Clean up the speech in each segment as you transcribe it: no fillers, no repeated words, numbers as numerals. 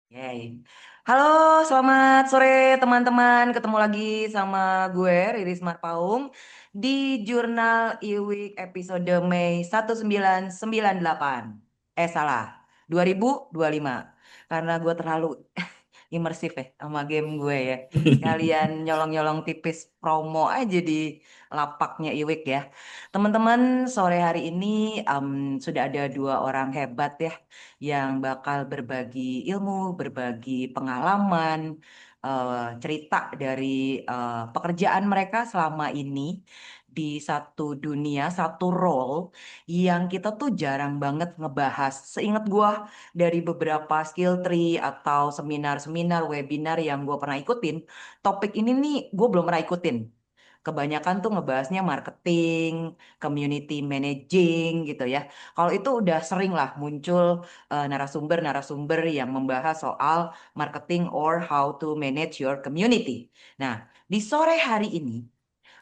Yay. Halo, selamat sore teman-teman. Ketemu lagi sama gue, Riris Marpaung, di Jurnal IWIK episode Mei 1998. Salah, 2025. Karena gue terlalu imersif ya sama game gue ya. Sekalian nyolong-nyolong tipis promo aja di lapaknya IWIK ya. Teman-teman, sore hari ini sudah ada dua orang hebat ya yang bakal berbagi ilmu, berbagi pengalaman, cerita dari pekerjaan mereka selama ini di satu dunia, satu role yang kita tuh jarang banget ngebahas. Seingat gua dari beberapa skill tree atau seminar-seminar, webinar yang gue pernah ikutin, topik ini nih gue belum pernah ikutin. Kebanyakan tuh ngebahasnya marketing, community managing gitu ya. Kalau itu udah sering lah muncul narasumber-narasumber yang membahas soal marketing or how to manage your community. Nah, di sore hari ini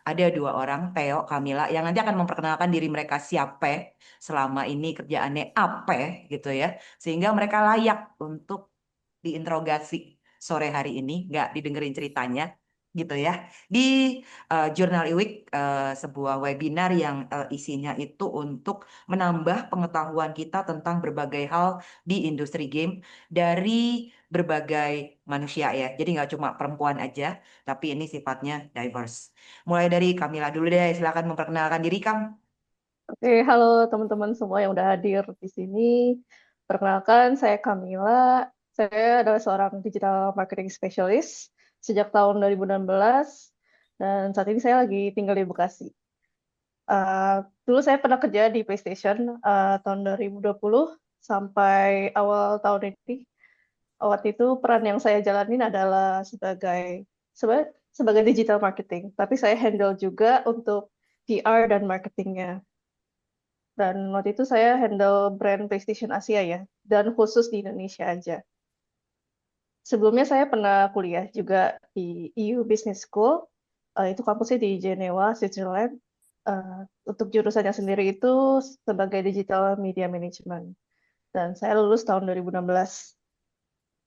ada dua orang, Theo, Kamila, yang nanti akan memperkenalkan diri mereka siapa, selama ini kerjaannya apa gitu ya. Sehingga mereka layak untuk diinterogasi sore hari ini, nggak didengerin ceritanya gitu ya. Di Jurnal IWIK, sebuah webinar yang isinya itu untuk menambah pengetahuan kita tentang berbagai hal di industri game dari berbagai manusia ya. Jadi nggak cuma perempuan aja, tapi ini sifatnya diverse. Mulai dari Kamila dulu deh, silakan memperkenalkan diri, Kam. Oke, halo teman-teman semua yang udah hadir di sini. Perkenalkan, saya Camilla. Saya adalah seorang digital marketing specialist sejak tahun 2016 dan saat ini saya lagi tinggal di Bekasi. Dulu saya pernah kerja di PlayStation tahun 2020 sampai awal tahun ini. Waktu itu peran yang saya jalanin adalah sebagai digital marketing, tapi saya handle juga untuk PR dan marketingnya. Dan waktu itu saya handle brand PlayStation Asia ya, dan khusus di Indonesia aja. Sebelumnya saya pernah kuliah juga di EU Business School, itu kampusnya di Jenewa, Switzerland. Eh, untuk jurusannya sendiri itu sebagai Digital Media Management. Dan saya lulus tahun 2016.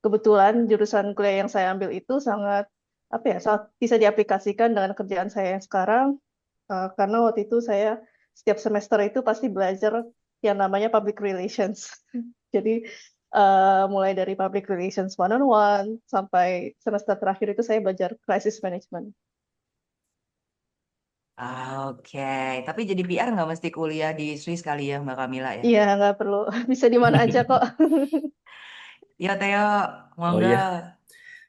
Kebetulan jurusan kuliah yang saya ambil itu sangat apa ya, sangat bisa diaplikasikan dengan kerjaan saya yang sekarang. Karena waktu itu saya setiap semester itu pasti belajar yang namanya public relations. Jadi mulai dari public relations one on one sampai semester terakhir itu saya belajar crisis management. Oke, tapi jadi PR nggak mesti kuliah di Swiss kali ya, Mbak Kamila ya? Iya, nggak perlu, bisa di mana aja kok. Iya, Theo, Oh monggo. iya,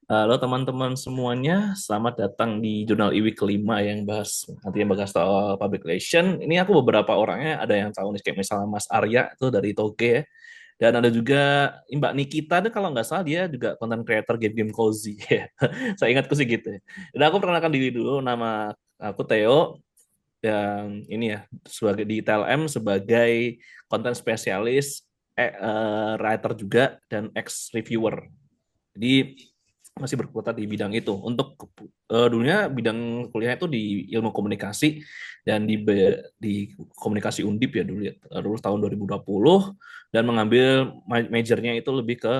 halo teman-teman semuanya, selamat datang di Jurnal IWI kelima yang nanti yang bahas soal public relation. Ini aku beberapa orangnya ada yang tahu nih, kayak misalnya Mas Arya itu dari Toge ya, dan ada juga Mbak Nikita tuh kalau nggak salah dia juga content creator game-game cozy ya. Saya ingatku sih gitu ya. Dan aku perkenalkan diri dulu, nama aku Theo dan ini ya sebagai di TLM sebagai content spesialis, writer juga dan ex reviewer. Jadi masih berkutat di bidang itu. Untuk dulunya bidang kuliah itu di ilmu komunikasi dan di komunikasi Undip ya dulu ya. Lulus tahun 2020 dan mengambil majornya itu lebih ke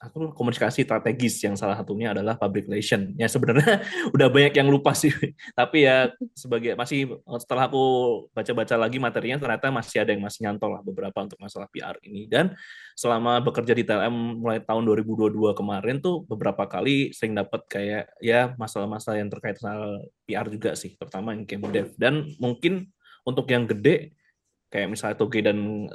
aku komunikasi strategis yang salah satunya adalah public relation. Ya sebenarnya udah banyak yang lupa sih. Tapi ya sebagai masih setelah aku baca-baca lagi materinya ternyata masih ada yang masih nyantol lah beberapa untuk masalah PR ini. Dan selama bekerja di TLM mulai tahun 2022 kemarin tuh beberapa kali sering dapat kayak ya masalah-masalah yang terkait sama PR juga sih, terutama yang game dev. Dan mungkin untuk yang gede kayak misalnya Toge dan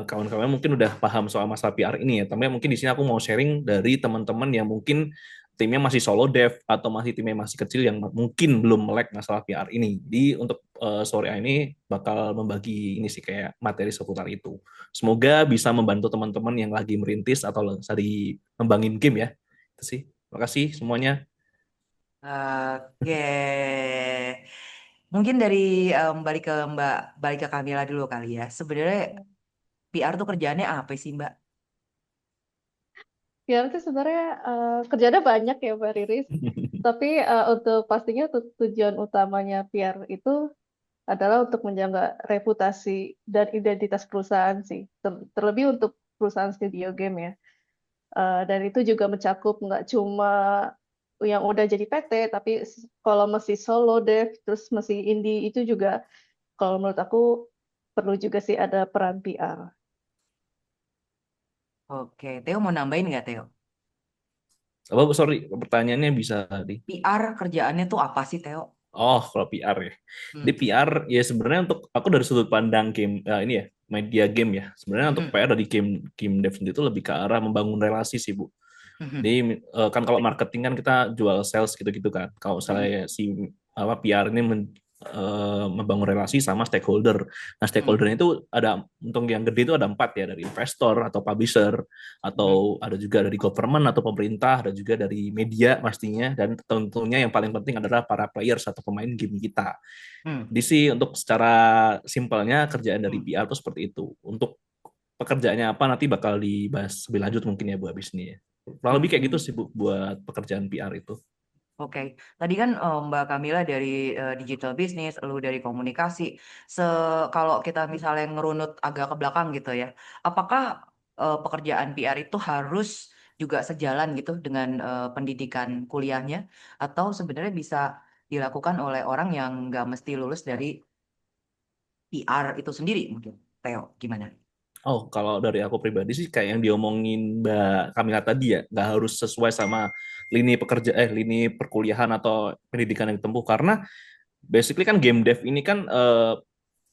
kawan-kawan mungkin udah paham soal masalah PR ini ya. Tapi mungkin di sini aku mau sharing dari teman-teman yang mungkin timnya masih solo dev atau masih timnya masih kecil yang mungkin belum melek masalah PR ini. Di untuk sore ini bakal membagi ini sih kayak materi seputar itu. Semoga bisa membantu teman-teman yang lagi merintis atau lagi ngembangin game ya. Itu sih. Terima kasih semuanya. Oke, mungkin dari balik ke Kamila dulu kali ya. Sebenarnya PR tuh kerjaannya apa sih, Mbak? Ya, itu sebenarnya kerjanya banyak ya, Mbak Riris. Tapi untuk pastinya tujuan utamanya PR itu adalah untuk menjaga reputasi dan identitas perusahaan sih. Terlebih untuk perusahaan studio game ya. Dan itu juga mencakup nggak cuma yang udah jadi PT, tapi kalau masih solo dev, terus masih indie, itu juga kalau menurut aku perlu juga sih ada peran PR. Oke, Theo mau nambahin nggak Theo? Oh, sorry, pertanyaannya bisa di. PR kerjaannya tuh apa sih Theo? Oh, kalau PR ya. Di Hmm. PR ya sebenarnya untuk aku dari sudut pandang game ini ya, media game ya. Sebenarnya untuk Mhm. PR dari game game dev sendiri itu lebih ke arah membangun relasi sih, Bu. Jadi Mhm. kan kalau marketing kan kita jual sales gitu-gitu kan. Kalau Mhm. misalnya si apa PR ini membangun relasi sama stakeholder. Nah, Mhm. stakeholder itu ada untung yang gede itu ada empat ya, dari investor atau publisher, Mhm. atau ada juga dari government atau pemerintah, ada juga dari media pastinya, dan tentunya yang paling penting adalah para players atau pemain game kita. Mhm. Jadi sih untuk secara simpelnya kerjaan dari Mhm. PR itu seperti itu. Untuk pekerjaannya apa nanti bakal dibahas lebih lanjut mungkin ya Bu habis ini ya. Kurang lebih kayak gitu Mhm. sih Bu buat pekerjaan PR itu. Oke, tadi kan Mbak Kamila dari digital business, lu dari komunikasi. Se Kalau kita misalnya ngerunut agak ke belakang gitu ya, apakah pekerjaan PR itu harus juga sejalan gitu dengan pendidikan kuliahnya, atau sebenarnya bisa dilakukan oleh orang yang nggak mesti lulus dari PR itu sendiri mungkin? Theo, gimana? Oh, kalau dari aku pribadi sih kayak yang diomongin Mbak Kamila tadi ya, nggak harus sesuai sama lini perkuliahan atau pendidikan yang ditempuh karena basically kan game dev ini kan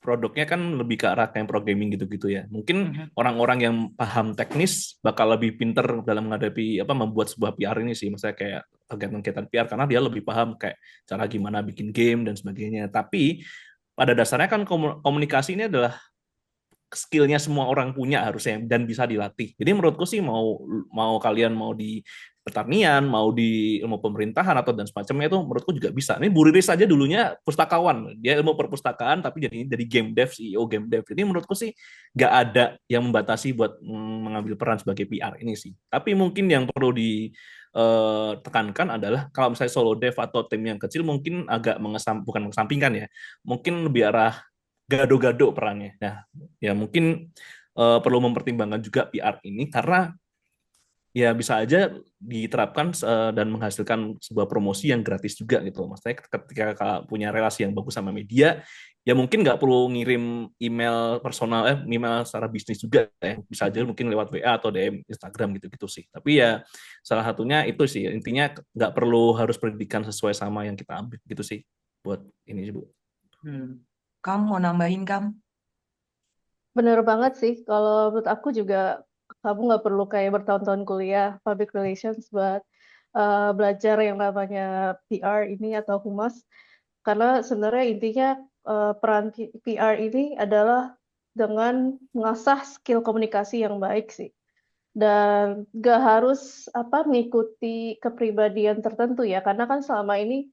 produknya kan lebih ke arah kayak programming gitu-gitu ya. Mungkin Mhm. orang-orang yang paham teknis bakal lebih pinter dalam menghadapi apa membuat sebuah PR ini sih. Misalnya kayak kegiatan-kegiatan PR karena dia lebih paham kayak cara gimana bikin game dan sebagainya. Tapi pada dasarnya kan komunikasi ini adalah skillnya semua orang punya harusnya dan bisa dilatih. Jadi menurutku sih mau mau kalian mau di pertanian, mau di ilmu pemerintahan atau dan semacamnya itu menurutku juga bisa. Ini Bu Riris saja dulunya pustakawan, dia ilmu perpustakaan tapi jadi game dev, CEO game dev. Jadi menurutku sih nggak ada yang membatasi buat mengambil peran sebagai PR ini sih. Tapi mungkin yang perlu ditekankan adalah kalau misalnya solo dev atau tim yang kecil mungkin agak bukan mengesampingkan ya, mungkin lebih arah gado-gado perannya. Nah, ya mungkin perlu mempertimbangkan juga PR ini karena ya bisa aja diterapkan dan menghasilkan sebuah promosi yang gratis juga gitu. Maksudnya ketika punya relasi yang bagus sama media, ya mungkin nggak perlu ngirim email personal, email secara bisnis juga ya. Bisa aja Mhm. mungkin lewat WA atau DM Instagram gitu-gitu sih. Tapi ya salah satunya itu sih, intinya nggak perlu harus pendidikan sesuai sama yang kita ambil gitu sih buat ini Bu. Hmm. Kamu mau nambahin kamu? Bener banget sih, kalau menurut aku juga kamu nggak perlu kayak bertahun-tahun kuliah public relations buat belajar yang namanya PR ini atau humas. Karena sebenarnya intinya peran PR ini adalah dengan mengasah skill komunikasi yang baik sih. Dan gak harus apa mengikuti kepribadian tertentu ya, karena kan selama ini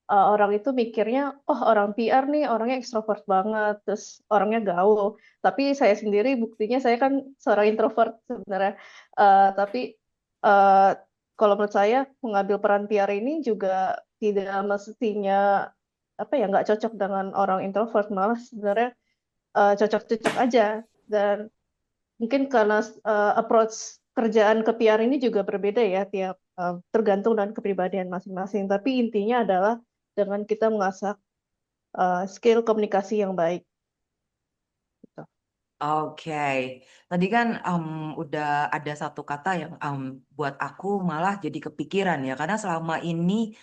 orang itu mikirnya, oh orang PR nih orangnya ekstrovert banget, terus orangnya gaul. Tapi saya sendiri buktinya saya kan seorang introvert sebenarnya. Tapi uh, kalau menurut saya mengambil peran PR ini juga tidak mestinya apa ya nggak cocok dengan orang introvert, malah sebenarnya cocok-cocok aja. Dan mungkin karena approach kerjaan ke PR ini juga berbeda ya tiap tergantung dengan kepribadian masing-masing. Tapi intinya adalah dengan kita mengasah skill komunikasi yang baik. Gitu. Oke, tadi kan udah ada satu kata yang buat aku malah jadi kepikiran ya, karena selama ini,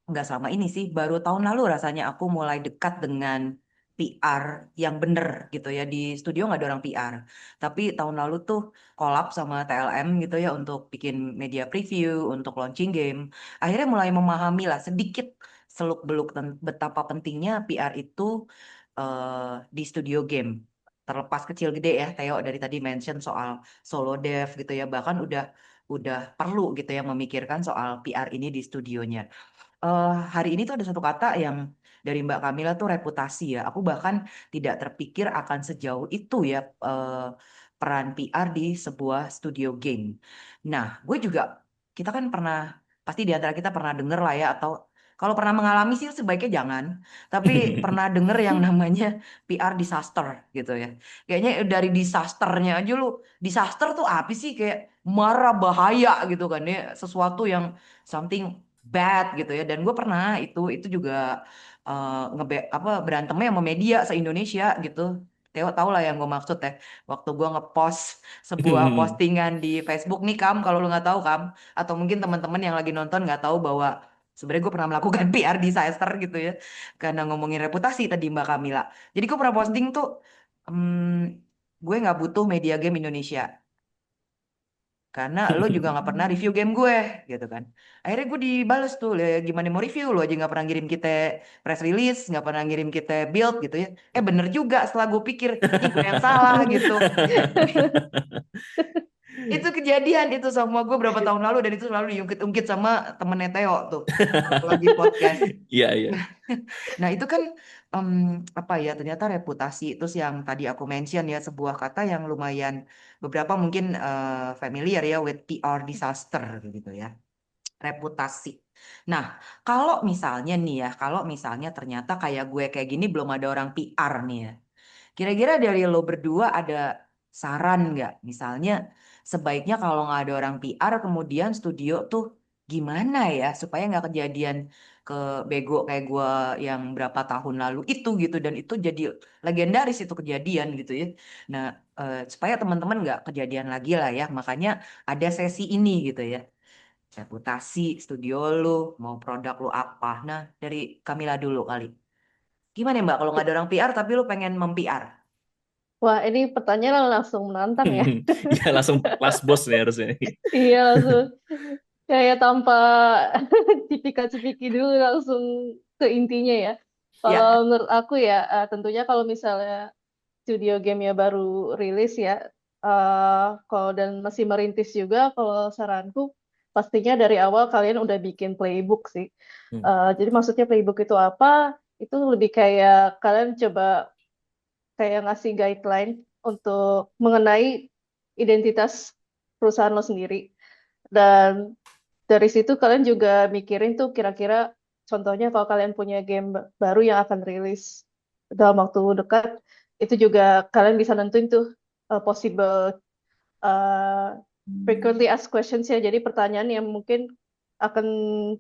nggak selama ini sih, baru tahun lalu rasanya aku mulai dekat dengan PR yang bener gitu ya. Di studio nggak ada orang PR, tapi tahun lalu tuh collab sama TLM gitu ya untuk bikin media preview, untuk launching game. Akhirnya mulai memahami lah sedikit seluk-beluk betapa pentingnya PR itu di studio game. Terlepas kecil gede ya, Theo dari tadi mention soal solo dev gitu ya, bahkan udah perlu gitu ya memikirkan soal PR ini di studionya. Hari ini tuh ada satu kata yang dari Mbak Kamila tuh reputasi ya. Aku bahkan tidak terpikir akan sejauh itu ya peran PR di sebuah studio game. Nah, gue juga kita kan pernah pasti di antara kita pernah denger lah ya atau Kalau pernah mengalami sih sebaiknya jangan. Tapi pernah denger yang namanya PR disaster gitu ya. Kayaknya dari disasternya aja lu. Disaster tuh apa sih? Kayak marah bahaya gitu kan ya. Sesuatu yang something bad gitu ya. Dan gue pernah itu juga berantemnya sama media se-Indonesia gitu. Teo tau lah yang gue maksud ya. Waktu gue ngepost sebuah postingan di Facebook nih Kam, kalau lu nggak tahu Kam, atau mungkin teman-teman yang lagi nonton nggak tahu bahwa sebenarnya gue pernah melakukan PR disaster gitu ya, karena ngomongin reputasi tadi Mbak Kamila. Jadi gue pernah posting tuh, gue nggak butuh media game Indonesia karena lo juga nggak pernah review game gue gitu kan. Akhirnya gue dibales tuh, gimana mau review, lo aja nggak pernah ngirim kita press release, nggak pernah ngirim kita build gitu ya. Bener juga setelah gue pikir, ih gue yang salah gitu. Itu kejadian itu sama gue berapa tahun lalu, dan itu selalu diungkit-ungkit sama temennya Theo tuh waktu lagi podcast. Iya, iya. Nah itu kan em, apa ya, ternyata reputasi itu yang tadi aku mention ya, sebuah kata yang lumayan beberapa mungkin familiar ya, with PR disaster gitu ya, reputasi. Nah kalau misalnya nih ya, kalau misalnya ternyata kayak gue kayak gini belum ada orang PR nih ya, kira-kira dari lo berdua ada saran nggak? Misalnya sebaiknya kalau nggak ada orang PR, kemudian studio tuh gimana ya supaya nggak kejadian ke bego kayak gue yang berapa tahun lalu itu gitu, dan itu jadi legendaris itu kejadian gitu ya. Nah supaya teman-teman nggak kejadian lagi lah ya, makanya ada sesi ini gitu ya. Reputasi studio lu, mau produk lu apa? Nah dari Kamila dulu kali. Gimana Mbak kalau nggak ada orang PR tapi lu pengen mem-PR? Wah, ini pertanyaan langsung menantang ya. Ya langsung last boss nih harusnya. Iya, langsung kayak tanpa cipika-cipiki dulu langsung ke intinya ya. Kalau Ya. menurut aku ya, tentunya kalau misalnya studio gamenya baru rilis ya, kalau dan masih merintis juga, kalau saranku pastinya dari awal kalian udah bikin playbook sih. Hmm. Jadi maksudnya playbook itu apa? Itu lebih kayak kalian coba kayak ngasih guideline untuk mengenai identitas perusahaan lo sendiri. Dan dari situ kalian juga mikirin tuh kira-kira contohnya kalau kalian punya game baru yang akan rilis dalam waktu dekat, itu juga kalian bisa nentuin tuh possible uh, frequently asked questions ya. Jadi pertanyaan yang mungkin akan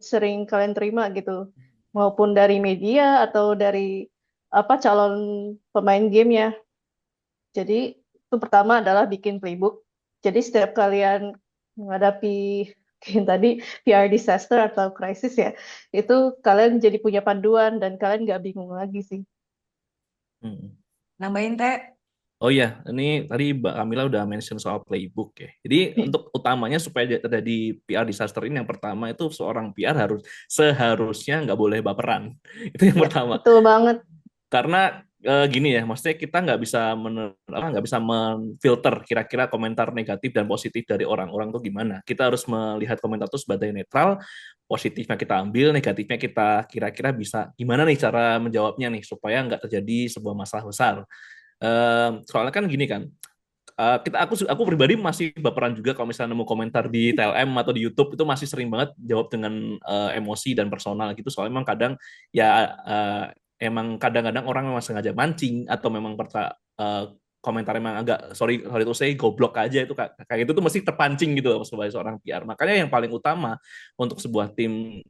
sering kalian terima gitu, maupun dari media atau dari apa calon pemain game ya. Jadi itu pertama adalah bikin playbook. Jadi setiap kalian menghadapi kayak tadi PR disaster atau krisis ya, itu kalian jadi punya panduan dan kalian nggak bingung lagi sih. Hmm. Nambahin teh. Oh iya, ini tadi Mbak Kamila udah mention soal playbook ya. Jadi untuk utamanya supaya terjadi PR disaster ini, yang pertama itu seorang PR seharusnya nggak boleh baperan. Itu yang Ya, pertama. betul banget. Karena gini ya, maksudnya kita nggak bisa menfilter kira-kira komentar negatif dan positif dari orang-orang tuh gimana. Kita harus melihat komentar itu sebagai netral, positifnya kita ambil, negatifnya kita kira-kira bisa gimana nih cara menjawabnya nih supaya nggak terjadi sebuah masalah besar. Soalnya kan gini kan, aku pribadi masih baperan juga kalau misalnya nemu komentar di TLM atau di YouTube, itu masih sering banget jawab dengan emosi dan personal gitu. Soalnya memang kadang ya emang kadang-kadang orang memang sengaja mancing atau memang komentar emang agak sorry sorry to say goblok aja, itu kayak gitu tuh mesti terpancing gitu loh sebagai seorang PR. Makanya yang paling utama untuk sebuah tim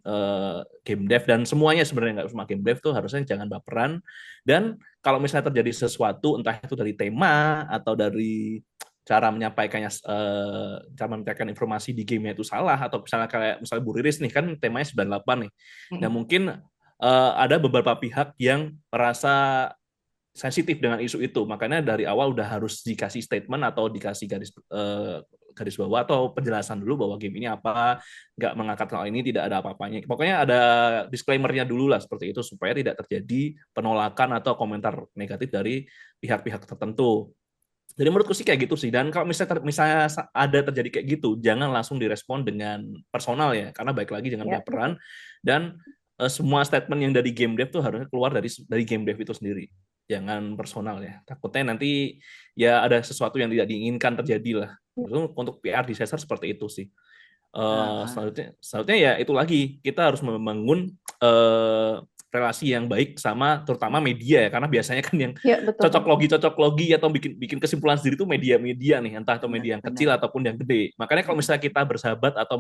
game dev dan semuanya sebenarnya, nggak cuma game dev, tuh harusnya jangan baperan. Dan kalau misalnya terjadi sesuatu, entah itu dari tema atau dari cara menyampaikan informasi di game itu salah, atau misalnya kayak misalnya Bu Riris nih kan temanya 98 nih, dan Mm-mm. mungkin ada beberapa pihak yang merasa sensitif dengan isu itu, makanya dari awal udah harus dikasih statement atau dikasih garis bawah atau penjelasan dulu bahwa game ini apa, nggak mengangkat hal ini, tidak ada apa-apanya. Pokoknya ada disclaimer-nya dulu lah seperti itu supaya tidak terjadi penolakan atau komentar negatif dari pihak-pihak tertentu. Jadi menurutku sih kayak gitu sih. Dan kalau misalnya ada terjadi kayak gitu, jangan langsung direspon dengan personal ya, karena baik lagi jangan Ya, betul. baperan. Dan semua statement yang dari game dev tuh harusnya keluar dari game dev itu sendiri, jangan personal ya. Takutnya nanti ya ada sesuatu yang tidak diinginkan terjadi lah. Itu untuk PR disaster seperti itu sih. Heeh. Selanjutnya ya itu lagi kita harus membangun relasi yang baik sama terutama media ya, karena biasanya kan yang Ya, betul banget. cocok logi atau bikin bikin kesimpulan sendiri itu media-media nih, entah atau media yang kecil Benar-benar. ataupun yang gede. Makanya kalau misalnya kita bersahabat atau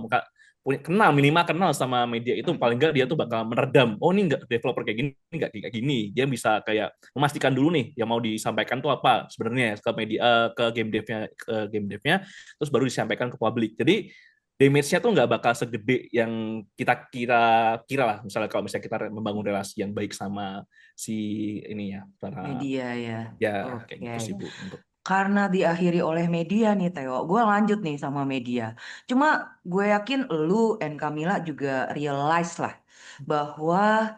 kenal, minimal kenal sama media itu, paling nggak dia tuh bakal meredam, oh ini nggak developer kayak gini, ini nggak kayak gini. Dia bisa kayak memastikan dulu nih yang mau disampaikan tuh apa sebenarnya ke media, ke game devnya, terus baru disampaikan ke publik. Jadi damage-nya tuh nggak bakal segede yang kita kira lah. Misalnya kalau misalnya kita membangun relasi yang baik sama si ini ya, para Media ya. ya kayak Oke. gitu sih Bu untuk. Karena diakhiri oleh media nih Theo, gue lanjut nih sama media. Cuma gue yakin lu and Camilla juga realize lah bahwa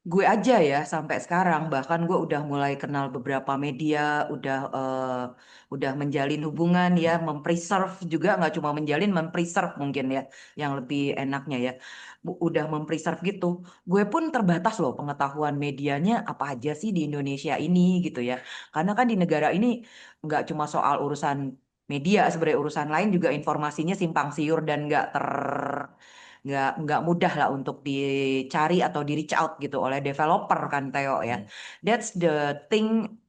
gue aja ya sampai sekarang bahkan gue udah mulai kenal beberapa media, udah menjalin hubungan ya, mempreserve juga nggak cuma menjalin, mempreserve mungkin ya yang lebih enaknya ya. Udah mempreserve gitu. Gue pun terbatas loh pengetahuan medianya apa aja sih di Indonesia ini gitu ya. Karena kan di negara ini nggak cuma soal urusan media, sebenarnya urusan lain juga informasinya simpang siur dan nggak mudah lah untuk dicari atau di reach out gitu oleh developer kan Theo ya. Hmm. That's the thing,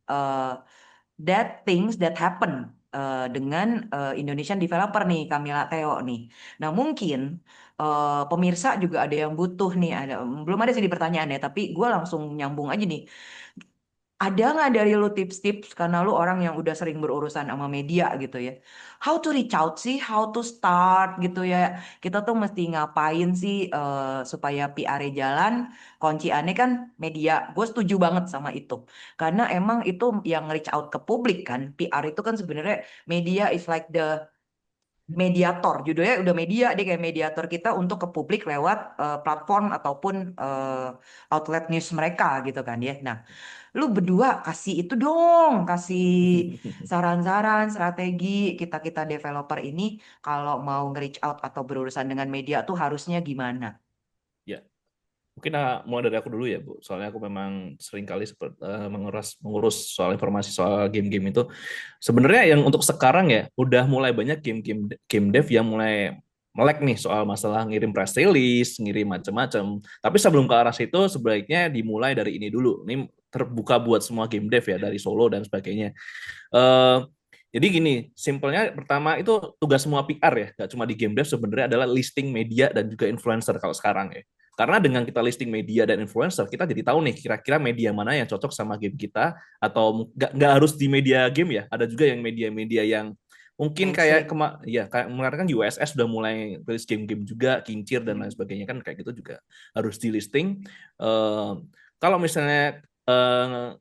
that things that happen dengan Indonesian developer nih Camilla Theo nih. Nah mungkin pemirsa juga ada yang butuh nih, belum ada sih di pertanyaannya, tapi gue langsung nyambung aja nih. Ada nggak dari lu tips-tips karena lu orang yang udah sering berurusan sama media gitu ya? How to reach out sih, how to start gitu ya. Kita tuh mesti ngapain sih supaya PR-nya jalan? Kunci aneh kan media. Gue setuju banget sama itu. Karena emang itu yang reach out ke publik kan. PR itu kan sebenarnya media is like the mediator, judulnya udah media, dia kayak mediator kita untuk ke publik lewat platform ataupun outlet news mereka gitu kan ya. Nah, lu berdua kasih itu dong, kasih saran-saran, strategi kita-kita developer ini kalau mau nge-reach out atau berurusan dengan media tuh harusnya gimana? Ya, mungkin mulai dari aku dulu ya Bu. Soalnya aku memang sering kali mengurus soal informasi soal game-game itu. Sebenarnya yang untuk sekarang ya udah mulai banyak game dev yang mulai melek nih soal masalah ngirim press release, ngirim macam-macam. Tapi sebelum ke arah situ sebaiknya dimulai dari ini dulu. Ini terbuka buat semua game dev ya, dari solo dan sebagainya. Eh, jadi gini, simpelnya pertama itu tugas semua PR ya, nggak cuma di game dev, sebenarnya adalah listing media dan juga influencer kalau sekarang ya. Karena dengan kita listing media dan influencer, kita jadi tahu nih kira-kira media mana yang cocok sama game kita, atau nggak harus di media game ya, ada juga yang media-media yang mungkin kayak Mainstream. ya kayak kemarin kan USS sudah mulai rilis game-game juga, Kincir dan lain Hmm. sebagainya kan kayak gitu juga harus di listing. Eh, Kalau misalnya eh,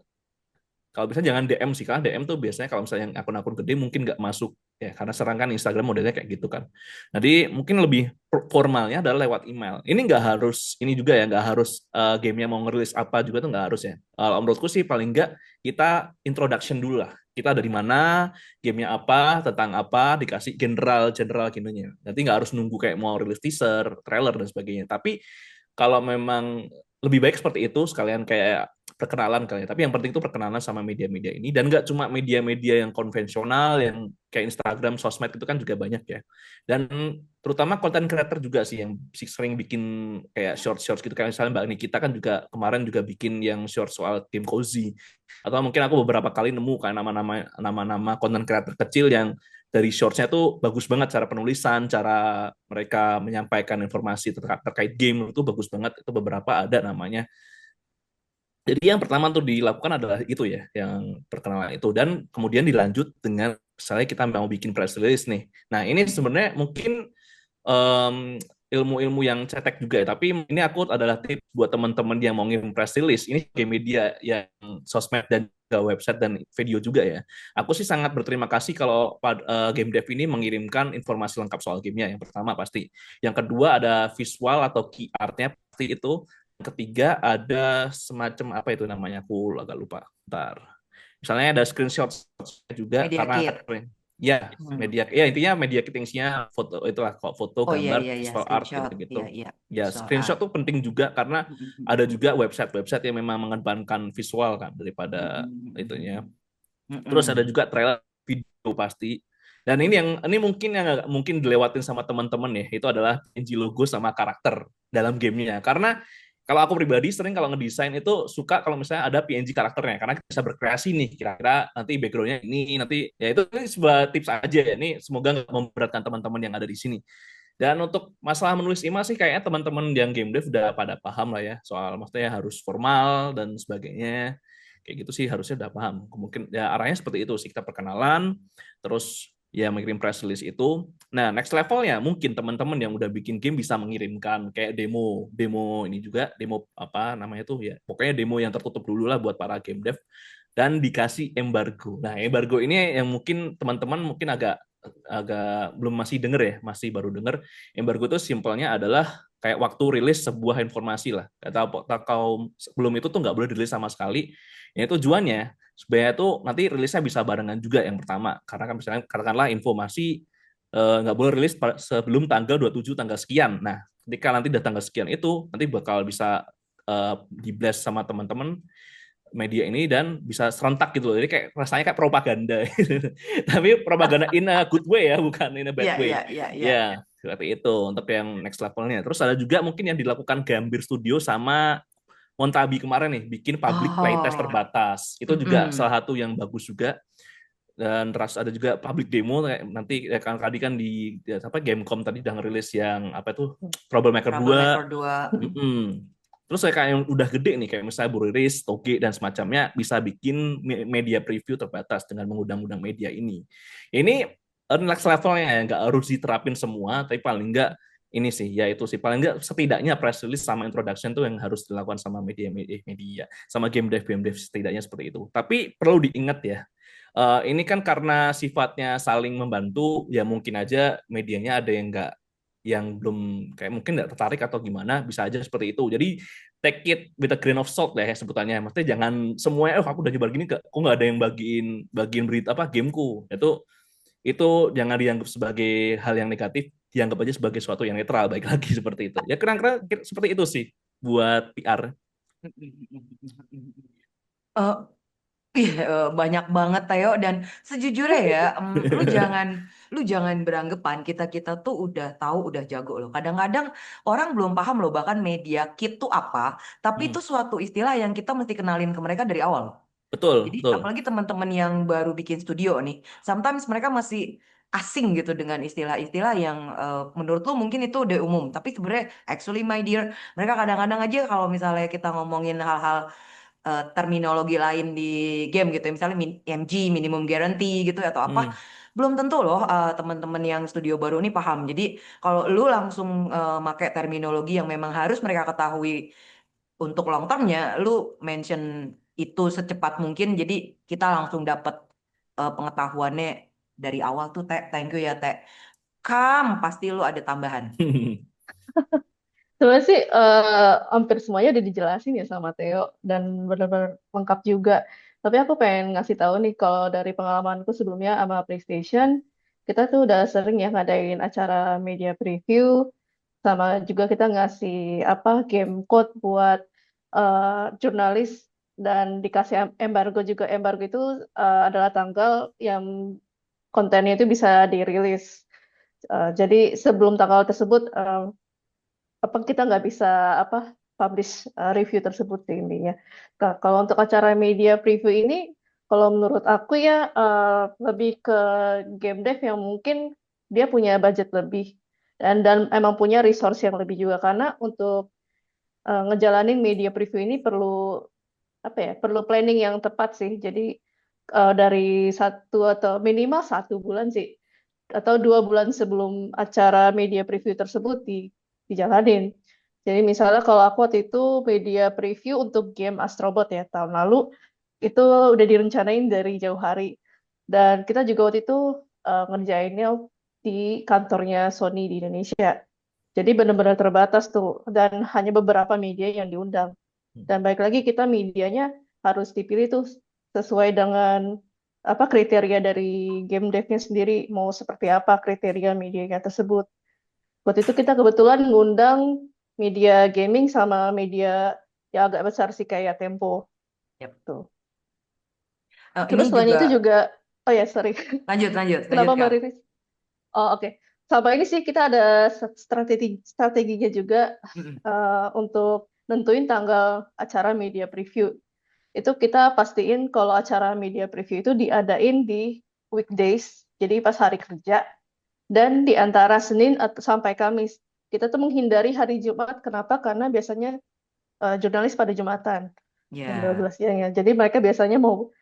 kalau bisa jangan DM sih, karena DM tuh biasanya kalau misalnya yang akun-akun gede mungkin nggak masuk ya, karena serangan Instagram modelnya kayak gitu kan. Jadi mungkin lebih formalnya adalah lewat email. Ini nggak harus, ini juga ya nggak harus gamenya mau ngerilis apa juga tuh nggak harus ya. Menurutku sih paling nggak kita introduction dulu lah. Kita dari mana, gamenya apa, tentang apa, dikasih general gininya. Nanti nggak harus nunggu kayak mau rilis teaser, trailer dan sebagainya. Tapi kalau memang lebih baik seperti itu sekalian kayak perkenalan kali ya. Tapi yang penting itu perkenalan sama media-media ini, dan nggak cuma media-media yang konvensional yang kayak Instagram, sosmed itu kan juga banyak ya. Dan terutama konten creator juga sih yang sering bikin kayak short-short gitu, kayak misalnya Mbak Nikita kan juga kemarin juga bikin yang short soal game cozy. Atau mungkin aku beberapa kali nemu kayak nama-nama konten creator kecil yang dari shortsnya tuh bagus banget cara penulisan, cara mereka menyampaikan informasi terkait game itu bagus banget. Itu beberapa ada namanya. Jadi yang pertama tuh dilakukan adalah itu ya, yang perkenalan itu, dan kemudian dilanjut dengan misalnya kita mau bikin press release nih. Nah ini sebenarnya mungkin ilmu-ilmu yang cetek juga ya, tapi ini aku adalah tips buat teman-teman yang mau ngirim press release. Ini game media yang sosmed dan juga website dan video juga ya. Aku sih sangat berterima kasih kalau game dev ini mengirimkan informasi lengkap soal gamenya. Yang pertama pasti. Yang kedua ada visual atau key art-nya pasti itu. Ketiga ada semacam apa itu namanya, aku agak lupa. Bentar. Misalnya ada screenshot juga Media karena kit. ya Hmm. media ya intinya media kit isinya foto, itulah kok foto, Oh iya gambar, iya iya, visual art screenshot. Iya gitu-gitu. iya, Ya visual screenshot art. tuh penting juga karena Hmm, hmm, ada hmm, juga website-website yang memang mengedepankan visual kan hmm, daripada hmm, hmm, itunya. hmm, hmm, Terus ada hmm. juga trailer video pasti. Dan ini mungkin yang agak mungkin dilewatin sama teman-teman ya, itu adalah PNG logo sama karakter dalam gamenya. Karena kalau aku pribadi sering kalau ngedesain itu suka kalau misalnya ada PNG karakternya, karena kita bisa berkreasi nih kira-kira nanti backgroundnya ini, nanti ya itu ini sebuah tips aja ya. Ini semoga nggak memberatkan teman-teman yang ada di sini. Dan untuk masalah menulis email sih kayaknya teman-teman yang game dev udah pada paham lah ya soal maksudnya harus formal dan sebagainya. Kayak gitu sih harusnya udah paham. Mungkin ya arahnya seperti itu sih, kita perkenalan, terus ya mengirim press release itu. Nah, next levelnya mungkin teman-teman yang udah bikin game bisa mengirimkan kayak demo, demo ini juga, demo apa namanya tuh ya, pokoknya demo yang tertutup dulu lah buat para game dev dan dikasih embargo. Nah, embargo ini yang mungkin teman-teman mungkin agak agak belum masih denger ya, masih baru denger. Embargo itu simpelnya adalah kayak waktu rilis sebuah informasi lah. Kalau sebelum itu tuh nggak boleh dirilis sama sekali. Ya tujuannya supaya tuh nanti rilisnya bisa barengan juga yang pertama. Karena kan misalnya katakanlah informasi nggak boleh rilis sebelum tanggal 27 tanggal sekian. Nah, ketika nanti udah tanggal sekian itu nanti bakal bisa di blast sama teman-teman media ini dan bisa serentak gitu loh. Jadi kayak rasanya kayak propaganda. Tapi propaganda in a good way ya, bukan in a bad Iya, iya, way. iya, iya. Ya, seperti itu untuk yang next levelnya. Terus ada juga mungkin yang dilakukan Gambir Studio sama Montabi kemarin nih, bikin public playtest Oh, terbatas. Itu juga mm-mm. salah satu yang bagus juga. Dan terus ada juga public demo nanti kan tadi kan di apa Gamecom tadi udah ngerilis yang apa itu Troublemaker 2. Troublemaker 2. Mm-mm. Terus kayak yang udah gede nih, kayak misalnya Buriris, Toge, dan semacamnya, bisa bikin media preview terbatas dengan mengundang-undang media ini. Ini next levelnya ya, nggak harus diterapin semua, tapi paling nggak ini sih, ya itu sih, paling nggak setidaknya press release sama introduction tuh yang harus dilakukan sama media, sama game dev setidaknya seperti itu. Tapi perlu diingat ya, ini kan karena sifatnya saling membantu, ya mungkin aja medianya ada yang nggak yang belum kayak mungkin nggak tertarik atau gimana bisa aja seperti itu jadi take it with a grain of salt lah ya sebutannya maksudnya jangan semuanya aku udah nyebar gini kok nggak ada yang bagiin bagiin berita apa gameku itu jangan dianggap sebagai hal yang negatif dianggap aja sebagai sesuatu yang netral baik lagi seperti itu ya kira-kira seperti itu sih buat PR. Eh, Ih, banyak banget Teo dan sejujurnya ya, lu jangan beranggapan kita tuh udah tahu udah jago loh. Kadang-kadang orang belum paham loh bahkan media kit tuh apa, tapi itu Hmm, suatu istilah yang kita mesti kenalin ke mereka dari awal. betul Jadi betul. apalagi teman-teman yang baru bikin studio nih, sometimes mereka masih asing gitu dengan istilah-istilah yang menurut lu mungkin itu udah umum, tapi sebenarnya actually my dear, mereka kadang-kadang aja kalau misalnya kita ngomongin hal-hal terminologi lain di game gitu ya, misalnya MG minimum guarantee gitu atau apa, Hmm. belum tentu loh teman-teman yang studio baru ini paham. Jadi kalau lu langsung pakai terminologi yang memang harus mereka ketahui untuk long termnya, lu mention itu secepat mungkin, jadi kita langsung dapat pengetahuannya dari awal tuh. Thank you ya Teh. Pasti lu ada tambahan. Sebenarnya sih hampir semuanya udah dijelasin ya sama Theo dan benar-benar lengkap juga. Tapi aku pengen ngasih tahu nih kalau dari pengalamanku sebelumnya sama PlayStation, kita tuh udah sering ya ngadain acara media preview, sama juga kita ngasih apa game code buat jurnalis dan dikasih embargo juga. Embargo itu adalah tanggal yang kontennya itu bisa dirilis. Jadi sebelum tanggal tersebut apa kita nggak bisa apa publish review tersebut sih intinya. Kalau untuk acara media preview ini, kalau menurut aku ya lebih ke game dev yang mungkin dia punya budget lebih dan emang punya resource yang lebih juga karena untuk ngejalanin media preview ini perlu apa ya perlu planning yang tepat sih. Jadi dari 1 atau minimal 1 bulan sih atau 2 bulan sebelum acara media preview tersebut dijalanin. Jadi misalnya kalau aku waktu itu media preview untuk game Astrobot ya tahun lalu itu udah direncanain dari jauh hari dan kita juga waktu itu ngerjainnya di kantornya Sony di Indonesia. Jadi benar-benar terbatas tuh dan hanya beberapa media yang diundang. Dan baik lagi kita medianya harus dipilih tuh sesuai dengan apa kriteria dari game devnya sendiri mau seperti apa kriteria medianya tersebut. Waktu itu kita kebetulan ngundang media gaming sama media yang agak besar sih kayak Tempo Yap. tuh. Ini Terus selain juga itu juga Oh ya, sorry. Lanjut, lanjut, Kenapa lanjutkan. Mbak Riris? Oh, oke. Sama ini sih kita ada strateginya juga Mm-mm. untuk nentuin tanggal acara media preview. Itu kita pastiin kalau acara media preview itu diadain di weekdays, jadi pas hari kerja, dan di antara Senin atau sampai Kamis. Kita tuh menghindari hari Jumat. Kenapa? Karena biasanya jurnalis pada Jumatan, jam Ya. 12 siang ya. Jadi mereka biasanya mau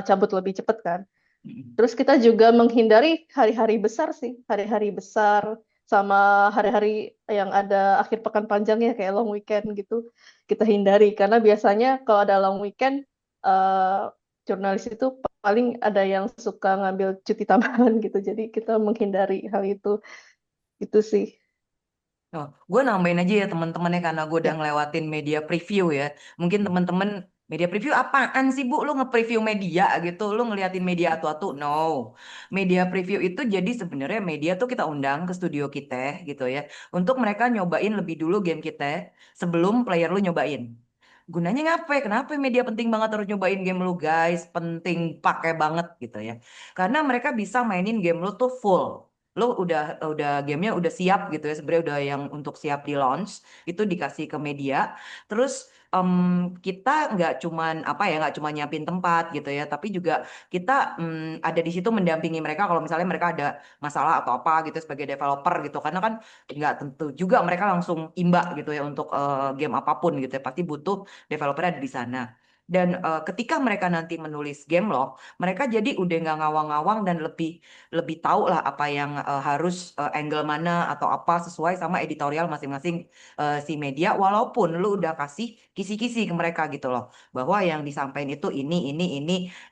cabut lebih cepat kan. Mm-mm. Terus kita juga menghindari hari-hari besar sih, hari-hari besar sama hari-hari yang ada akhir pekan panjangnya kayak long weekend gitu. Kita hindari karena biasanya kalau ada long weekend eh, jurnalis itu paling ada yang suka ngambil cuti tambahan gitu. Jadi kita menghindari hal itu sih. Oh, gue nambahin aja ya teman-temannya karena gue udah Ya. ngelewatin media preview ya. Mungkin teman-teman media preview apaan sih Bu? Lu nge-preview media gitu, lu ngeliatin media atu-atu? No. Media preview itu jadi sebenarnya media tuh kita undang ke studio kita gitu ya. Untuk mereka nyobain lebih dulu game kita sebelum player lu nyobain. Gunanya ngapain? Kenapa media penting banget harus nyobain game lu guys? Penting pakai banget gitu ya. Karena mereka bisa mainin game lu tuh full. Lo udah gamenya udah siap gitu ya, sebenarnya udah yang untuk siap di launch itu dikasih ke media. Terus kita nggak cuman apa ya, nggak cuma nyiapin tempat gitu ya, tapi juga kita ada di situ mendampingi mereka kalau misalnya mereka ada masalah atau apa gitu sebagai developer gitu, karena kan nggak tentu juga mereka langsung imbak gitu ya untuk game apapun gitu ya, pasti butuh developer ada di sana. Dan ketika mereka nanti menulis game loh, mereka jadi udah nggak ngawang-ngawang dan lebih lebih tahu lah apa yang harus angle mana atau apa sesuai sama editorial masing-masing si media, walaupun lu udah kasih kisi-kisi ke mereka gitu loh bahwa yang disampaikan itu ini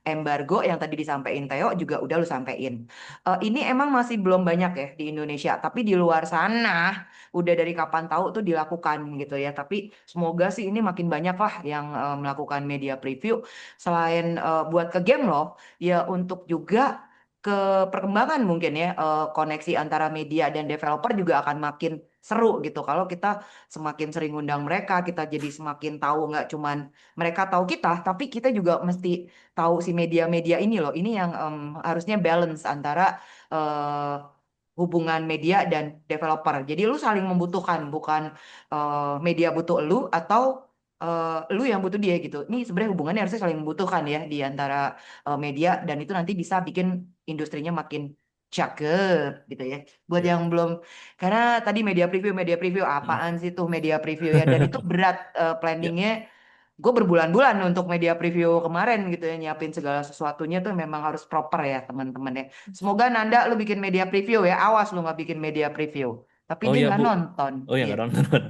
embargo yang tadi disampaikan Theo juga udah lu sampein. Ini emang masih belum banyak ya di Indonesia, tapi di luar sana udah dari kapan tahu tuh dilakukan gitu ya, tapi semoga sih ini makin banyak lah yang melakukan media preview selain buat ke game loh ya, untuk juga ke perkembangan mungkin ya, koneksi antara media dan developer juga akan makin seru gitu kalau kita semakin sering undang mereka, kita jadi semakin tahu nggak cuman mereka tahu kita tapi kita juga mesti tahu si media-media ini loh, ini yang harusnya balance antara eh, hubungan media dan developer, jadi lu saling membutuhkan, bukan media butuh lu atau lu yang butuh dia gitu. Ini sebenarnya hubungannya harusnya saling membutuhkan ya di antara media, dan itu nanti bisa bikin industrinya makin cakep gitu ya. Buat Ya. yang belum, karena tadi media preview Hmm. apaan sih tuh media preview ya? Dan itu berat Ya. planningnya. Gue berbulan-bulan untuk media preview kemarin gitu ya, nyiapin segala sesuatunya tuh memang harus proper ya teman-teman ya. Semoga Nanda lu bikin media preview ya, awas lu nggak bikin media preview. Tapi Oh dia ya nggak Bu. nonton. Oh ya Iya, nggak nonton.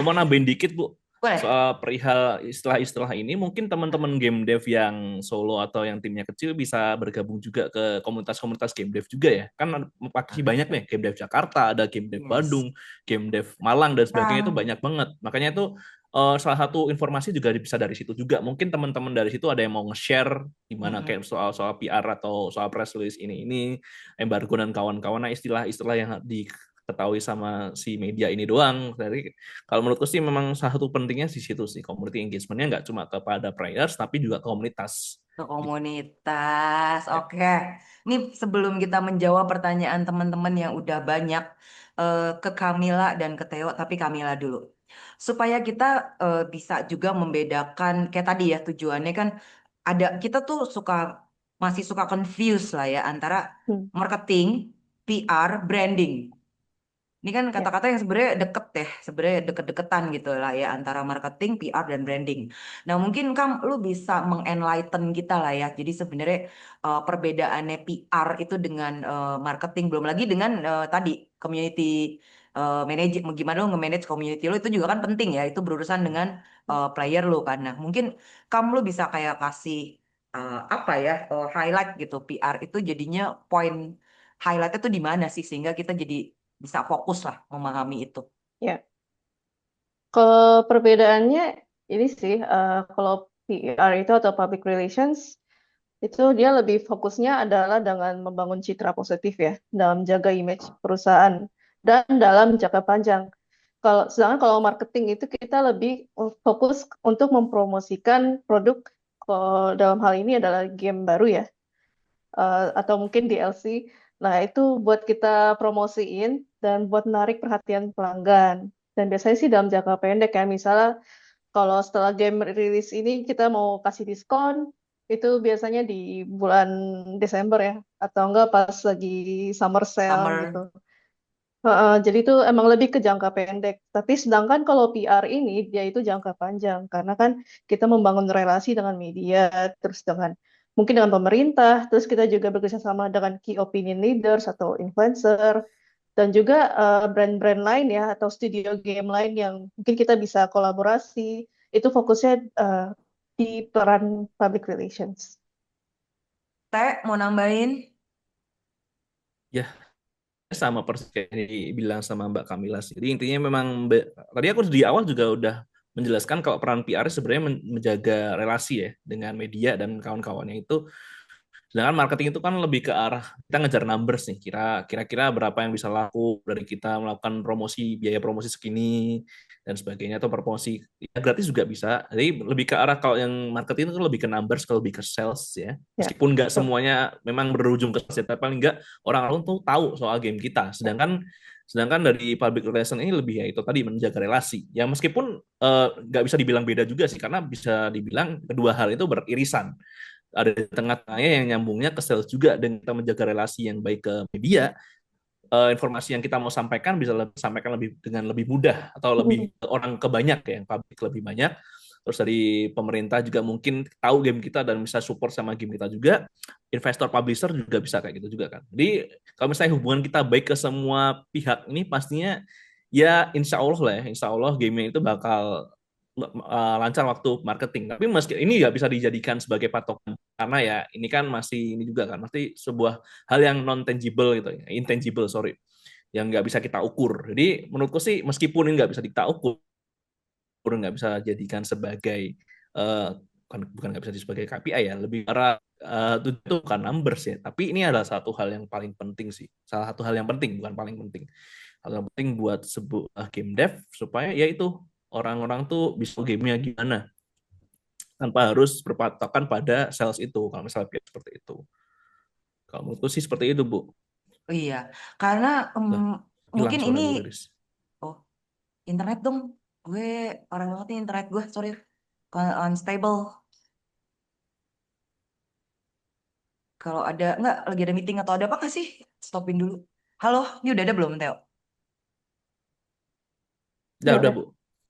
Mau nambahin dikit Bu boleh. soal perihal istilah-istilah ini. Mungkin teman-teman game dev yang solo atau yang timnya kecil bisa bergabung juga ke komunitas-komunitas game dev juga ya. Kan masih banyak nih game dev Jakarta, ada game dev Yes. Bandung, game dev Malang dan sebagainya itu Ah, banyak banget. Makanya itu salah satu informasi juga bisa dari situ juga. Mungkin teman-teman dari situ ada yang mau nge-share gimana mm-mm. kayak soal-soal PR atau soal press release ini embargo dan kawan-kawan. Nah, istilah-istilah yang diketahui sama si media ini doang. Jadi kalau menurutku sih memang salah satu pentingnya di situ sih, community engagementnya nggak cuma kepada players tapi juga komunitas. Ke komunitas. Ya. Oke. Ini sebelum kita menjawab pertanyaan teman-teman yang udah banyak ke Kamila dan ke Theo, tapi Kamila dulu. Supaya kita bisa juga membedakan kayak tadi ya, tujuannya kan ada, kita tuh masih suka confuse lah ya antara Hmm, marketing, PR, branding. Ini kan ya. kata-kata yang sebenarnya deket ya, sebenarnya deket-deketan gitu lah ya antara marketing, PR dan branding. Nah mungkin lu bisa mengenlighten kita lah ya. Jadi sebenarnya perbedaannya PR itu dengan marketing, belum lagi dengan tadi community manage, gimana lu nge-manage community lu itu juga kan penting ya. Itu berurusan dengan player lu kan. Nah mungkin lu bisa kayak kasih apa ya, highlight gitu PR itu jadinya poin highlightnya tuh di mana sih sehingga kita jadi bisa fokus lah memahami itu. Ya. Kalau perbedaannya ini sih, kalau PR itu atau public relations itu dia lebih fokusnya adalah dengan membangun citra positif ya, dalam jaga image perusahaan dan dalam jangka panjang. Sedangkan kalau marketing itu kita lebih fokus untuk mempromosikan produk, kalau dalam hal ini adalah game baru ya. atau mungkin DLC. Nah, itu buat kita promosiin dan buat menarik perhatian pelanggan. Dan biasanya sih dalam jangka pendek ya, misalnya kalau setelah game rilis ini kita mau kasih diskon, itu biasanya di bulan Desember ya, atau enggak pas lagi summer sale gitu. Summer. Jadi itu emang lebih ke jangka pendek. Tapi sedangkan kalau PR ini dia itu jangka panjang karena kan kita membangun relasi dengan media, terus dengan mungkin dengan pemerintah, terus kita juga bekerja sama dengan key opinion leaders atau influencer dan juga brand-brand lain ya atau studio game lain yang mungkin kita bisa kolaborasi. Itu fokusnya di peran public relations. Teh, mau nambahin? Ya, sama persis kayak yang dibilang sama Mbak Kamila sih. Jadi intinya memang tadi aku di awal juga udah menjelaskan kalau peran PR sebenarnya menjaga relasi ya dengan media dan kawan-kawannya itu. Sedangkan marketing itu kan lebih ke arah kita ngejar numbers nih, kira-kira berapa yang bisa laku dari kita melakukan promosi, biaya promosi segini dan sebagainya atau promosi ya, gratis juga bisa. Jadi lebih ke arah kalau yang marketing itu lebih ke numbers, kalau lebih ke sales ya. Ya, Meskipun nggak betul. semuanya memang berujung ke sales, tapi paling nggak orang-orang tuh tahu soal game kita. Sedangkan dari public relation ini lebih ya itu tadi menjaga relasi. Ya meskipun nggak bisa dibilang beda juga sih, karena bisa dibilang kedua hal itu beririsan ada di tengah-tengahnya yang nyambungnya ke sales juga dan kita menjaga relasi yang baik ke media informasi yang kita mau sampaikan bisa sampaikan dengan lebih mudah atau lebih Mm. orang ke banyak ya yang publik lebih banyak terus dari pemerintah juga mungkin tahu game kita dan bisa support sama game kita juga investor publisher juga bisa kayak gitu juga kan jadi kalau misalnya hubungan kita baik ke semua pihak ini pastinya ya insya Allah lah ya insya Allah game itu bakal lancar waktu marketing. Tapi meski ini nggak bisa dijadikan sebagai patokan karena ya ini kan masih ini juga kan masih sebuah hal yang non tangible gitu ya, intangible sorry, yang nggak bisa kita ukur. Jadi menurutku sih meskipun ini nggak bisa kita ukur, nggak bisa jadikan sebagai bukan nggak bisa sebagai KPI ya, lebih karena itu bukan numbers ya. Tapi ini adalah satu hal yang paling penting sih, salah satu hal yang penting bukan paling penting. Hal yang penting buat sebuah game dev supaya ya itu orang-orang tuh bisa gamenya gimana tanpa harus berpatokan pada sales itu kalau misalnya seperti itu. Kalau menurutku sih seperti itu, Bu. Iya, karena Lah, hilang mungkin suara ini, Bu Riris. oh, internet dong. Gue parah banget nih internet gue, sorry. Unstable. Kalau ada, nggak, lagi ada meeting atau ada apa nggak sih? Stopin dulu. Halo, ini udah ada belum, Teo? Ya Ya udah, udah. Bu.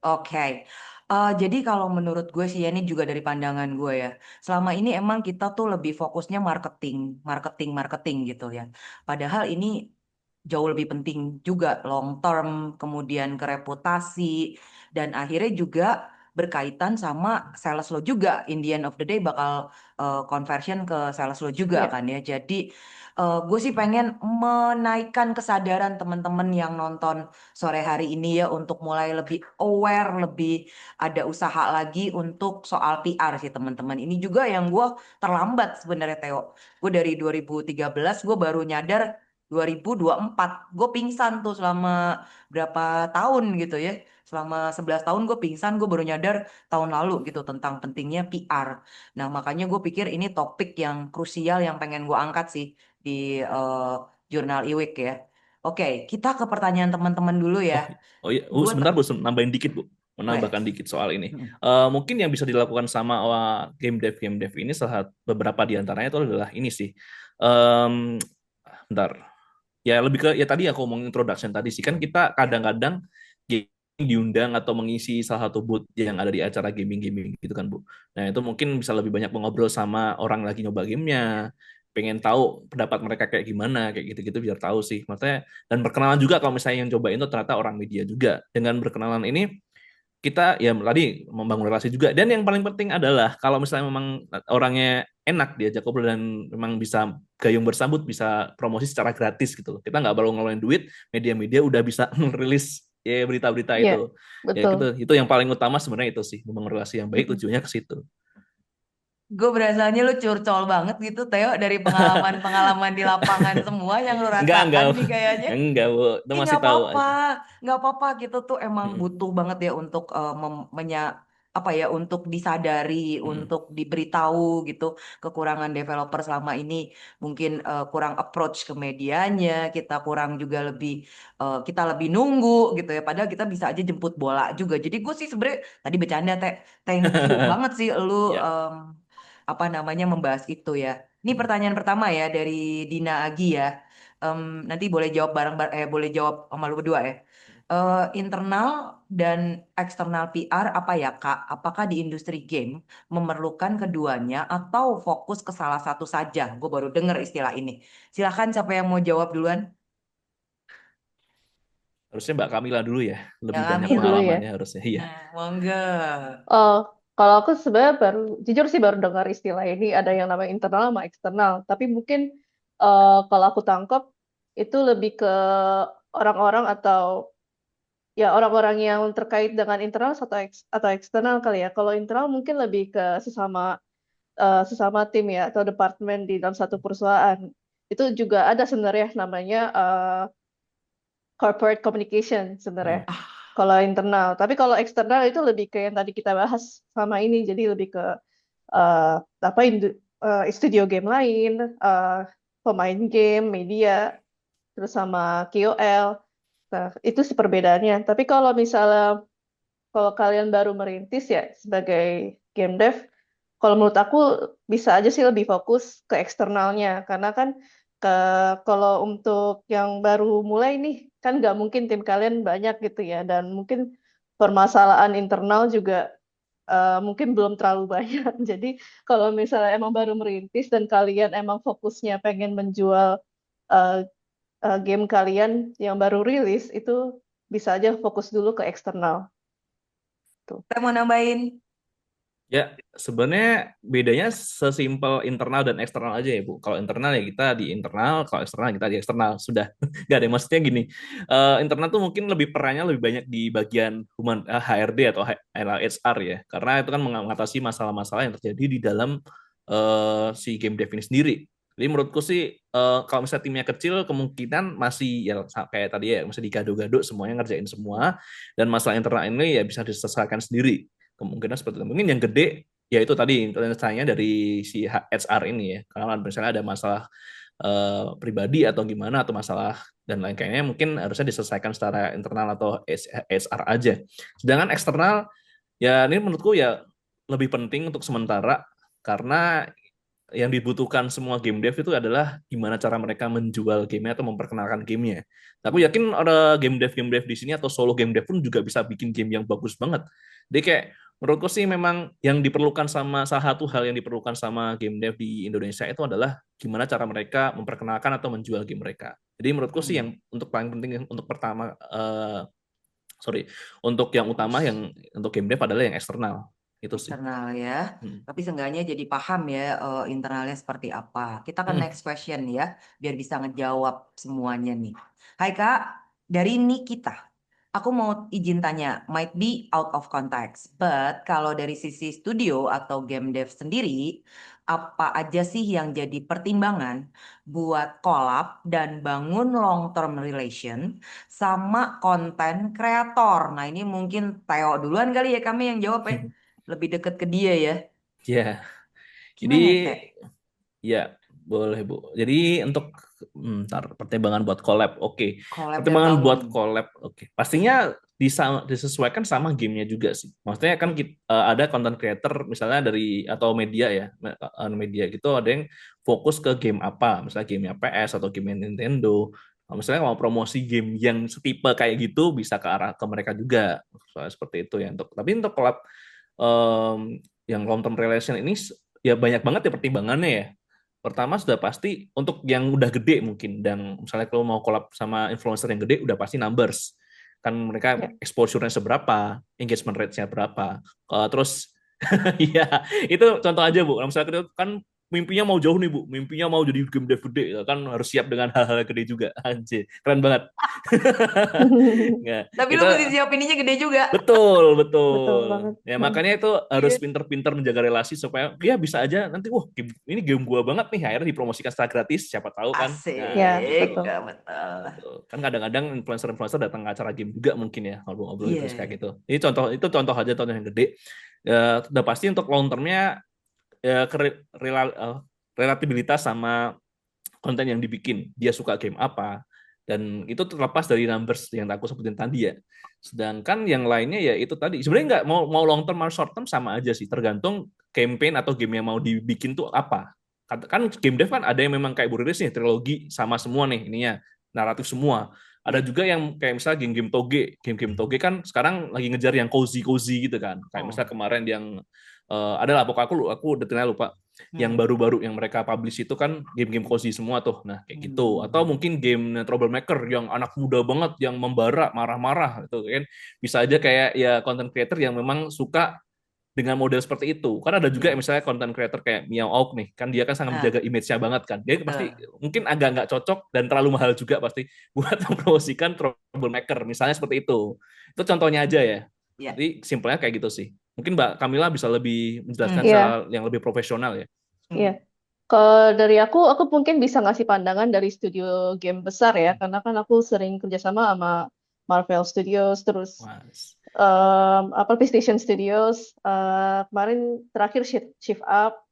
Oke. Jadi kalau menurut gue sih ya ini juga dari pandangan gue ya. Selama ini emang kita tuh lebih fokusnya marketing, marketing, marketing gitu ya. Padahal ini jauh lebih penting juga long term, kemudian ke reputasi dan akhirnya juga berkaitan sama sales lo juga. In the end of the day bakal conversion ke sales lo juga Ya. kan ya. Jadi gue sih pengen menaikkan kesadaran teman-teman yang nonton sore hari ini ya untuk mulai lebih aware, lebih ada usaha lagi untuk soal PR sih teman-teman. Ini juga yang gue terlambat sebenarnya Theo. Gue dari 2013 gue baru nyadar 2024. Gue pingsan tuh selama berapa tahun gitu ya. Selama 11 tahun gue pingsan, gue baru nyadar tahun lalu gitu tentang pentingnya PR. Nah makanya gue pikir ini topik yang krusial yang pengen gue angkat sih di jurnal IWIK ya. Oke, kita ke pertanyaan teman-teman dulu ya. Oh, oh iya, Gue sebentar Bu, nambahin dikit Bu. boleh. Menambahkan dikit soal ini. Mm. Mungkin yang bisa dilakukan sama game dev ini salah beberapa di antaranya itu adalah ini sih. Em, bentar. Ya lebih ke ya tadi aku ngomong introduction tadi sih kan kita Ya. kadang-kadang diundang atau mengisi salah satu booth yang ada di acara gaming-gaming gitu kan Bu. Nah itu mungkin bisa lebih banyak mengobrol sama orang lagi nyoba gamenya, pengen tahu pendapat mereka kayak gimana, kayak gitu-gitu biar tahu sih. Maksudnya dan berkenalan juga kalau misalnya yang cobain itu ternyata orang media juga. Dengan berkenalan ini kita ya tadi membangun relasi juga dan yang paling penting adalah kalau misalnya memang orangnya enak diajak ngobrol dan memang bisa gayung bersambut bisa promosi secara gratis gitu loh kita nggak perlu ngeluarin duit media-media udah bisa merilis ya berita-berita Ya, itu ya betul. itu yang paling utama sebenarnya itu sih membangun relasi yang baik Mm-mm. tujuannya ke situ. Gue berasanya lu curcol banget gitu, Teo, dari pengalaman-pengalaman di lapangan semua yang lu enggak rasakan nih kayaknya. enggak Bu itu Ih, masih nggak tahu apa-apa, aja. nggak apa-apa. Kita tuh emang Mm-mm. butuh banget ya untuk apa ya, untuk disadari, untuk diberitahu gitu kekurangan developer selama ini, mungkin kurang approach ke medianya, kita kurang juga lebih kita lebih nunggu gitu ya, padahal kita bisa aja jemput bola juga. Jadi gue sih sebenarnya tadi bercanda teh, thank you banget sih lu Ya. apa namanya membahas itu ya. Ini pertanyaan pertama ya dari Dina Agi ya. Nanti boleh jawab boleh jawab sama lu berdua ya. Internal dan eksternal PR apa ya Kak? Apakah di industri game memerlukan keduanya atau fokus ke salah satu saja? Gue baru dengar istilah ini. Silahkan siapa yang mau jawab duluan? Harusnya Mbak Kamila dulu ya, Yang lebih banyak Amila. Dulu ya. pengalamannya harusnya. Iya. Monggo. Oh, kalau aku sebenarnya jujur sih baru dengar istilah ini, ada yang namanya internal sama eksternal. Tapi mungkin kalau aku tangkap itu lebih ke orang-orang atau ya orang-orang yang terkait dengan internal atau eksternal kali ya. Kalau internal mungkin lebih ke sesama tim ya atau departemen di dalam satu perusahaan. Itu juga ada sebenarnya namanya corporate communication sebenarnya. Hmm. Kalau internal, tapi kalau eksternal itu lebih ke yang tadi kita bahas sama ini, jadi lebih ke eh, apa studio game lain, eh, pemain game, media, terus sama KOL. Nah, itu sih perbedaannya. Tapi kalau kalian baru merintis ya sebagai game dev, kalau menurut aku bisa aja sih lebih fokus ke eksternalnya, karena kan ke kalau untuk yang baru mulai nih kan nggak mungkin tim kalian banyak gitu ya, dan mungkin permasalahan internal juga mungkin belum terlalu banyak. Jadi kalau misalnya emang baru merintis dan kalian emang fokusnya pengen menjual eh, game kalian yang baru rilis, itu bisa aja fokus dulu ke eksternal tuh. Saya mau nambahin. Ya, sebenarnya bedanya sesimpel internal dan eksternal aja ya, Bu. Kalau internal ya kita di internal, kalau eksternal kita di eksternal. Sudah. Nggak ada. Maksudnya gini, internal tuh mungkin lebih perannya lebih banyak di bagian HRD atau HR ya. Karena itu kan mengatasi masalah-masalah yang terjadi di dalam si game dev ini sendiri. Jadi menurutku sih, kalau misalnya timnya kecil, kemungkinan masih ya kayak tadi ya, masih digado-gado semuanya ngerjain semua. Dan masalah internal ini ya bisa diselesaikan sendiri, kemungkinan seperti itu. Mungkin yang gede ya itu tadi tanya dari si HR ini ya, kalau misalnya ada masalah pribadi atau gimana atau masalah dan lain kayaknya mungkin harusnya diselesaikan secara internal atau HR aja. Sedangkan eksternal ya ini menurutku ya lebih penting untuk sementara, karena yang dibutuhkan semua game dev itu adalah gimana cara mereka menjual gamenya atau memperkenalkan gamenya. Aku yakin ada game dev di sini atau solo game dev pun juga bisa bikin game yang bagus banget. Jadi kayak menurutku sih memang yang diperlukan sama salah satu hal yang diperlukan sama game dev di Indonesia itu adalah gimana cara mereka memperkenalkan atau menjual game mereka. Jadi menurutku sih Hmm. yang untuk paling penting untuk pertama sorry, untuk yang utama Fokus. yang untuk game dev adalah yang eksternal. Itu sih. Eksternal ya. Hmm. Tapi seenggaknya jadi paham ya internalnya seperti apa. Kita ke Hmm. next question ya, biar bisa ngejawab semuanya nih. Hai Kak, dari Nikita. Aku mau izin tanya, might be out of context, but kalau dari sisi studio atau game dev sendiri, apa aja sih yang jadi pertimbangan buat collab dan bangun long term relation sama konten kreator? Nah ini mungkin Theo duluan kali ya, kami yang jawab ya, lebih deket ke dia ya. Ya, jadi Gimana Teh? ya, boleh Bu. Jadi untuk ntar pertimbangan buat collab, oke. Collab dan Pertimbangan buat bangun. collab, oke. Pastinya disesuaikan sama gamenya juga sih. Maksudnya kan ada content creator misalnya dari atau media ya, media gitu ada yang fokus ke game apa, misalnya gamenya PS atau game Nintendo. Nah, misalnya mau promosi game yang setipe kayak gitu bisa ke arah ke mereka juga. Soalnya seperti itu ya. Tapi untuk collab yang long term relation ini ya banyak banget ya pertimbangannya ya. Pertama sudah pasti untuk yang udah gede mungkin, dan misalnya kalau mau collab sama influencer yang gede udah pasti numbers. Kan mereka Ya. exposure-nya seberapa, engagement rate-nya berapa. Terus ya itu contoh aja Bu. Misalnya kita kan mimpinya mau jauh nih Bu, mimpinya mau jadi game dev gede, ya kan harus siap dengan hal-hal gede juga. Anjir, keren banget. Nggak, Tapi lu itu mesti siap ininya gede juga. betul, Betul betul. banget. Ya makanya itu harus Iya. pinter-pinter menjaga relasi supaya dia bisa aja nanti, wah ini game gua banget nih, akhirnya dipromosikan secara gratis, siapa tahu kan. Nah, Ya, Asik, gitu. betul. gak betul. Betul. Kan kadang-kadang influencer-influencer datang ke acara game juga mungkin ya, ngobrol-ngobrol terus kayak Iya. gitu. Ini contoh, itu contoh aja, contoh yang gede. Ya, udah pasti untuk long termnya ya, relatabilitas sama konten yang dibikin. Dia suka game apa, dan itu terlepas dari numbers yang aku sebutin tadi ya. Sedangkan yang lainnya ya itu tadi. Sebenarnya nggak mau mau long term atau short term sama aja sih. Tergantung campaign atau game yang mau dibikin tuh apa. Kan game dev kan ada yang memang kayak Buriris nih, trilogi sama semua nih ininya, naratif semua. Ada Iya. juga yang kayak misalnya game-game toge. Game-game toge kan sekarang lagi ngejar yang cozy-cozy gitu kan. Kayak Oh. misalnya kemarin yang adalah pokoknya aku detailnya lupa, yang baru-baru yang mereka publish itu kan game-game cozy semua tuh. Nah, kayak gitu. Atau mungkin game troublemaker yang anak muda banget yang membara, marah-marah gitu kan. Bisa aja kayak ya content creator yang memang suka dengan model seperti itu. Kan ada juga Iya. misalnya content creator kayak Miao Auk nih, kan dia kan sangat menjaga Nah, image-nya banget kan. Dia pasti betul. mungkin agak nggak cocok dan terlalu mahal juga pasti buat mempromosikan troublemaker, misalnya seperti itu. Itu contohnya aja ya. Iya. Jadi simpelnya kayak gitu sih. Mungkin Mbak Kamila bisa lebih menjelaskan Hmm. secara Ya, yang lebih profesional ya. ya. Hmm. Kalau dari aku mungkin bisa ngasih pandangan dari studio game besar ya, karena kan aku sering kerjasama sama Marvel Studios, terus Mas. apa PlayStation Studios, kemarin terakhir Shift Up,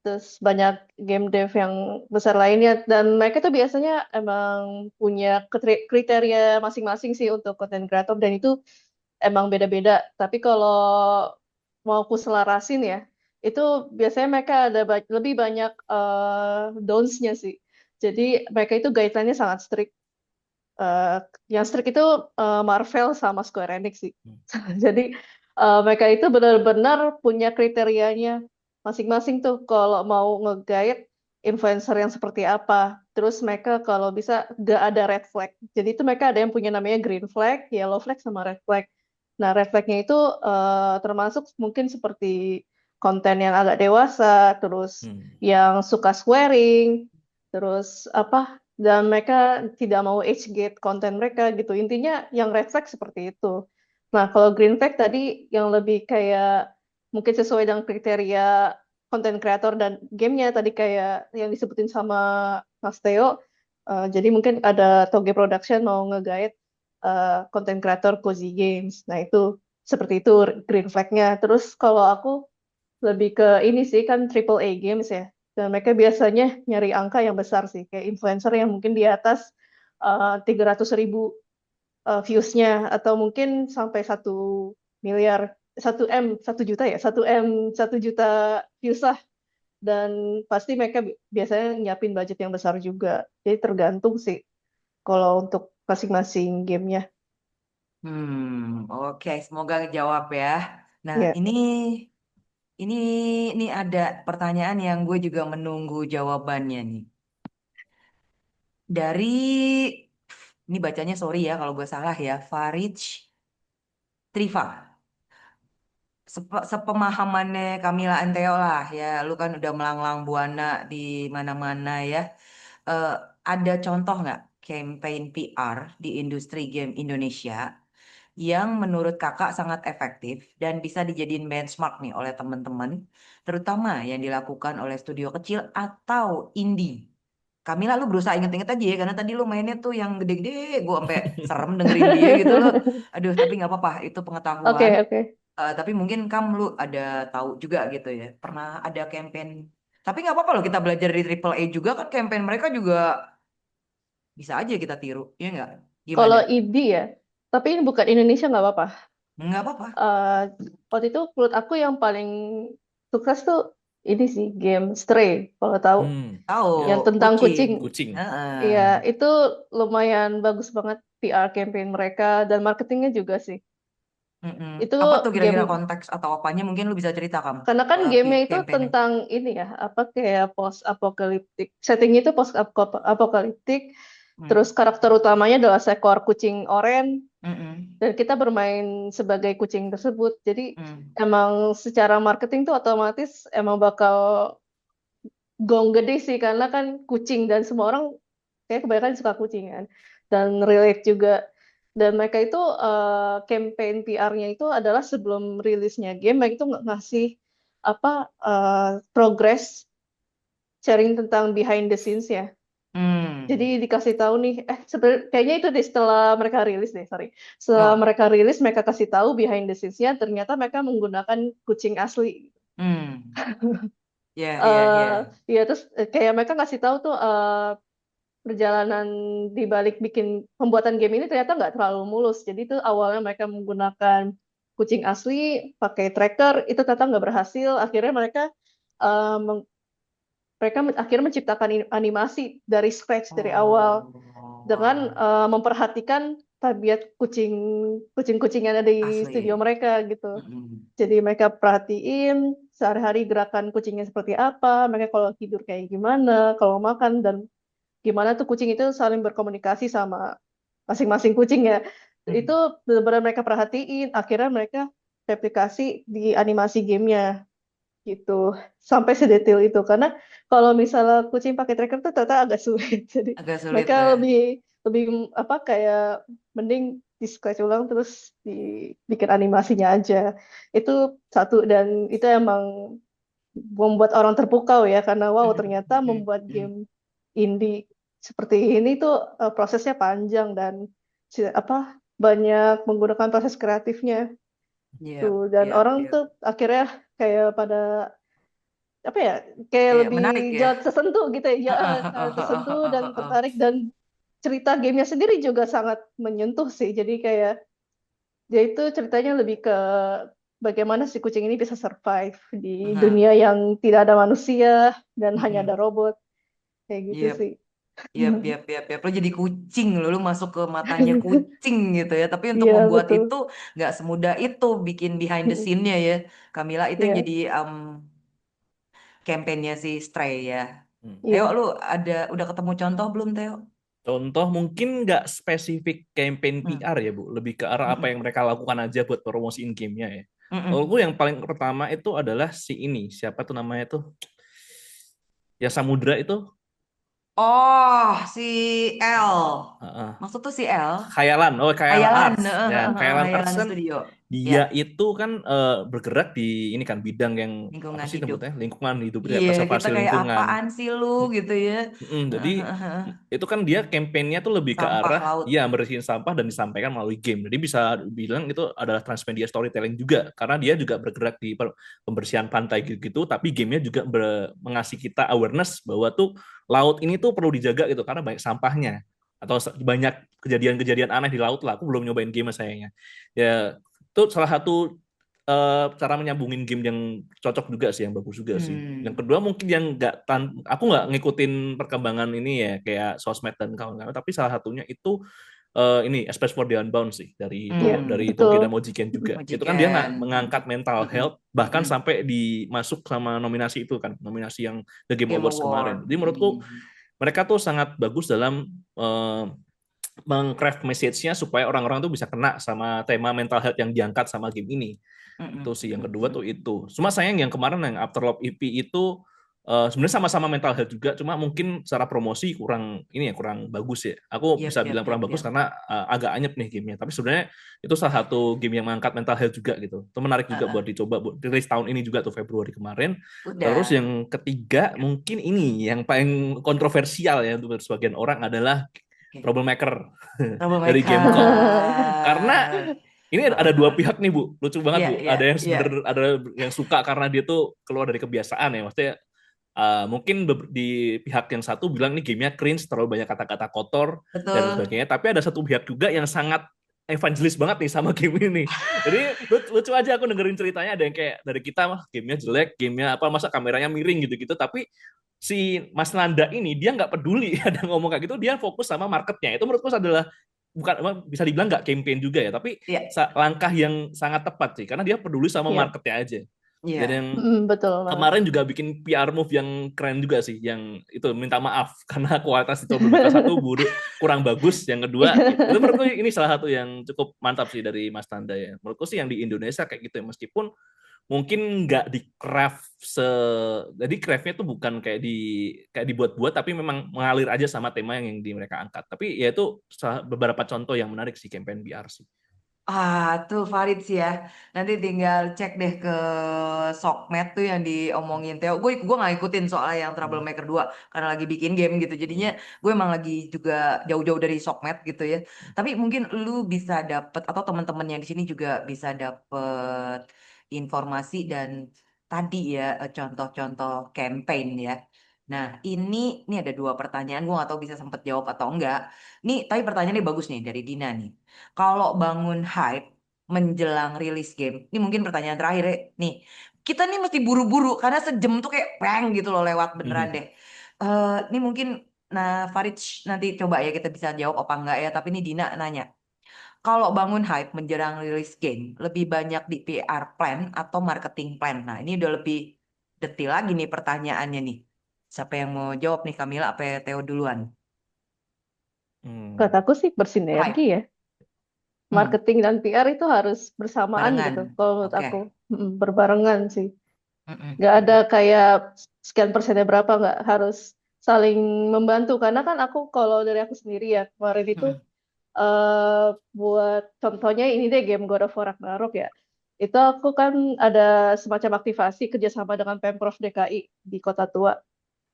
terus banyak game dev yang besar lainnya, dan mereka tuh biasanya emang punya kriteria masing-masing sih untuk content creator, dan itu emang beda-beda. Tapi kalau mau aku selarasin ya, itu biasanya mereka ada lebih banyak don'ts-nya sih. Jadi mereka itu guideline-nya sangat strict. Eh, yang strict itu Marvel sama Square Enix sih. Jadi mereka itu benar-benar punya kriterianya masing-masing tuh kalau mau nge-guide influencer yang seperti apa. Terus mereka kalau bisa gak ada red flag. Jadi itu mereka ada yang punya namanya green flag, yellow flag, sama red flag. Nah, red flagnya itu termasuk mungkin seperti konten yang agak dewasa, terus yang suka swearing, terus apa, dan mereka tidak mau age gate konten mereka gitu. Intinya yang red flag seperti itu. Nah, kalau green flag tadi yang lebih kayak mungkin sesuai dengan kriteria konten kreator dan gamenya tadi kayak yang disebutin sama Mas Theo. Jadi mungkin ada Toge Production mau nge-guide konten kreator Cozy Games. Nah, itu seperti itu green flag-nya. Terus kalau aku lebih ke ini sih kan triple A games ya. Dan mereka biasanya nyari angka yang besar sih, kayak influencer yang mungkin di atas 300.000 views-nya, atau mungkin sampai 1 miliar, 1 M, 1 juta ya, 1 M, 1 juta views lah. Dan pasti mereka biasanya nyiapin budget yang besar juga. Jadi tergantung sih kalau untuk masing-masing gamenya. Oke, semoga jawab ya. Nah, Ya. ini ini ada pertanyaan yang gue juga menunggu jawabannya nih. Dari ini bacanya sorry ya kalau gue salah ya, Farij Triva. Sepemahamannya Camila Anteo lah ya, lu kan udah melanglang buana di mana-mana ya. Eh, ada contoh nggak campaign PR di industri game Indonesia yang menurut kakak sangat efektif dan bisa dijadiin benchmark nih oleh teman-teman, terutama yang dilakukan oleh studio kecil atau indie? Camila, lu berusaha inget-inget aja ya, karena tadi lu mainnya tuh yang gede-gede, gue sampai serem dengerin dia gitu loh. Aduh, tapi nggak apa-apa, itu Oke, pengetahuan. oke. Tapi mungkin kamu lu ada tahu juga gitu ya, pernah ada campaign. Tapi nggak apa-apa loh, kita belajar di Triple A juga kan, campaign mereka juga bisa aja kita tiru, ya nggak? Gimana? Kalau indie ya, tapi ini bukan Indonesia nggak apa-apa. Nggak apa-apa. eh Waktu itu menurut aku yang paling sukses tuh ini sih game Stray, kalau tahu, Tahu, yang tentang kucing. kucing. Kucing. Heeh. Iya, itu lumayan bagus banget PR campaign mereka dan marketingnya juga sih. Mm-mm. Itu Apa tuh kira-kira game, konteks atau apanya? Mungkin lu bisa cerita kamu. karena kan gamenya itu Campaignnya. tentang ini ya, apa kayak post apokaliptik. Settingnya itu post apokaliptik. Terus Mm. karakter utamanya adalah seekor kucing oranye, Mm-mm. dan kita bermain sebagai kucing tersebut. Jadi Mm. emang secara marketing tuh otomatis emang bakal gong gede sih karena kan kucing dan semua orang kayak kebanyakan suka kucing kan dan relate juga dan mereka itu campaign PR-nya itu adalah sebelum rilisnya game mereka itu ngasih apa progress sharing tentang behind the scenes ya. Jadi Hmm. dikasih tahu nih, kayaknya itu deh setelah mereka rilis deh, sorry. Setelah Oh. mereka rilis, mereka kasih tahu behind the scenes-nya, ternyata mereka menggunakan kucing asli. Hmm. Ya, ya, eh ya. ya terus kayak mereka ngasih tahu tuh perjalanan di balik bikin pembuatan game ini ternyata nggak terlalu mulus. Jadi itu awalnya mereka menggunakan kucing asli, pakai tracker, itu ternyata nggak berhasil. Akhirnya eh, meng- mereka akhirnya menciptakan animasi dari scratch dari awal Oh, dengan wow. memperhatikan tabiat kucing-kucing yang ada di studio Asli. mereka gitu. Mm-mm. Jadi mereka perhatiin sehari-hari gerakan kucingnya seperti apa, mereka kalau tidur kayak gimana, kalau makan dan gimana tuh kucing itu saling berkomunikasi sama masing-masing kucing ya. Mm. Itu benar-benar mereka perhatiin, akhirnya mereka replikasi di animasi gamenya gitu sampai sedetail itu karena kalau misalnya kucing pakai tracker tuh ternyata agak sulit jadi Agak sulit mereka ya. lebih lebih apa kayak mending di scratch ulang terus dibikin animasinya aja itu satu dan itu emang membuat orang terpukau ya karena wow Mm, ternyata mm, membuat mm. game indie seperti ini tuh prosesnya panjang dan apa banyak menggunakan proses kreatifnya tuh Yep, dan yep, orang yep. tuh akhirnya kayak pada apa ya kayak Kayak lebih menarik ya. jangan tersentuh gitu ya tersentuh dan tertarik dan cerita gamenya sendiri juga sangat menyentuh sih jadi kayak dia itu ceritanya lebih ke bagaimana si kucing ini bisa survive di dunia Nah, yang tidak ada manusia dan hanya ada mm-mm. robot kayak gitu Yep, sih. yep, yep, yep, yep. Lo jadi kucing lo, lo masuk ke matanya kucing gitu ya. Tapi untuk Iya membuat betul. itu nggak semudah itu bikin behind the scene-nya ya. Camilla itu yang Iya jadi campaign-nya si Stray ya. Hmm. Teo, iya lu udah ketemu contoh belum, Teo? Contoh mungkin nggak spesifik campaign Hmm. PR ya Bu, lebih ke arah apa Mm-mm. yang mereka lakukan aja buat promosiin gamenya ya. Menurutku Mm-mm. yang paling pertama itu adalah si ini, siapa tuh namanya tuh? Ya Samudra itu. Oh, si L. Heeh. Maksud tuh si L. Khayalan, oh Khayalan Hayalan, Arts. Ya, Khayalan Arts Hayalan kan Studio. Ya, dia itu kan bergerak di ini kan bidang yang apa lingkungan sih hidup. sebutnya lingkungan hidup ya, Iya, kita konservasi kayak lingkungan. apaan sih lu gitu ya. Jadi itu kan dia kampanyenya tuh lebih ke Sampah arah laut. ya bersihin sampah dan disampaikan melalui game. Jadi bisa bilang itu adalah transmedia storytelling juga karena dia juga bergerak di pembersihan pantai gitu-gitu, tapi gamenya juga mengasih kita awareness bahwa tuh laut ini tuh perlu dijaga gitu karena banyak sampahnya atau banyak kejadian-kejadian aneh di laut lah. Aku belum nyobain game sayangnya. Ya itu salah satu cara menyambungin game yang cocok juga sih, yang bagus juga sih. Yang Hmm. kedua mungkin yang aku nggak ngikutin perkembangan ini ya kayak sosmed dan kawan-kawan, tapi salah satunya itu ini Space for the Unbound sih iya dari Hmm. betul. Togi dan Mojiken juga. Itu kan dia Majikan. mengangkat mental Mm-mm. health bahkan Mm-mm. sampai dimasuk sama nominasi itu kan, nominasi yang The Game Game Awards kemarin. Award. Jadi menurutku Mm. mereka tuh sangat bagus dalam mengcraft message-nya supaya orang-orang tuh bisa kena sama tema mental health yang diangkat sama game ini. Itu Mm-mm. sih yang kedua tuh Mm-mm. itu. Cuma sayang yang kemarin yang Afterlife EP itu sebenarnya sama-sama mental health juga, cuma mungkin secara promosi kurang ini ya kurang bagus ya. Aku Yap, bisa yap, bilang kurang yap, bagus yap. karena agak anyep nih gamenya. Tapi sebenarnya itu salah satu game yang mengangkat mental health juga gitu. Itu menarik juga buat Uh-uh. dicoba buat rilis tahun ini juga tuh Februari kemarin. Terus Udah. yang ketiga mungkin ini yang paling kontroversial ya untuk sebagian orang adalah Oke. Troublemaker dari Gamecom. Karena Troublemaker. ini ada dua pihak nih Bu, lucu banget Iya, Bu. iya, iya. Ada yang suka karena dia tuh keluar dari kebiasaan ya. Maksudnya mungkin di pihak yang satu bilang nih gamenya cringe, terlalu banyak kata-kata kotor dan Betul. sebagainya. Tapi ada satu pihak juga yang sangat evangelis banget nih sama game ini. Jadi lucu aja aku dengerin ceritanya ada yang kayak dari kita mah gamenya jelek, gamenya apa masa kameranya miring gitu-gitu. Tapi si Mas Nanda ini dia nggak peduli ada ngomong kayak gitu, dia fokus sama marketnya. Itu menurutku adalah bukan bisa dibilang nggak campaign juga ya, tapi Iya, langkah yang sangat tepat sih karena dia peduli sama Iya. marketnya aja. Dan iya. yang Betul banget. kemarin juga bikin PR move yang keren juga sih, yang itu minta maaf karena kualitas itu belum satu buruk kurang bagus, yang kedua itu menurutku ini salah satu yang cukup mantap sih dari Mas Tanda ya. Menurutku sih yang di Indonesia kayak gitu ya, meskipun mungkin nggak di craft jadi craftnya tuh bukan kayak dibuat-buat, tapi memang mengalir aja sama tema yang di mereka angkat. Tapi ya itu beberapa contoh yang menarik sih campaign BR sih. Tuh Farid sih ya. Nanti tinggal cek deh ke Sokmed tuh yang diomongin Theo. Gue nggak ikutin soalnya yang Hmm. Troublemaker 2 karena lagi bikin game gitu. Jadinya Hmm. gue emang lagi juga jauh-jauh dari Sokmed gitu ya. Tapi mungkin lu bisa dapet atau teman-teman yang di sini juga bisa dapet informasi dan tadi ya contoh-contoh campaign ya. Nah, ini ada dua pertanyaan, gue gak tahu bisa sempet jawab atau enggak. Nih, tapi pertanyaannya bagus nih dari Dina nih. Kalau bangun hype menjelang rilis game, ini mungkin pertanyaan terakhir ya. Nih, kita nih mesti buru-buru karena sejam tuh kayak bang gitu loh lewat beneran deh. Ini mungkin, nah Farid nanti coba ya kita bisa jawab apa enggak ya. Tapi ini Dina nanya, kalau bangun hype menjelang rilis game, lebih banyak di PR plan atau marketing plan? Nah, ini udah lebih detail lagi nih pertanyaannya nih. Siapa yang mau jawab nih, Kamila apa Theo duluan? Hmm. Kataku sih bersinergi Hype. ya. Hmm, Marketing dan PR itu harus bersamaan barengan. gitu. Kalau menurut Oke. aku. Berbarengan sih. Mm-mm. Nggak ada kayak sekian persennya berapa, nggak harus saling membantu. Karena kan aku kalau dari aku sendiri ya kemarin itu Mm-mm. buat contohnya ini deh game God of War Ragnarok ya. Itu aku kan ada semacam aktivasi kerjasama dengan Pemprov DKI di Kota Tua.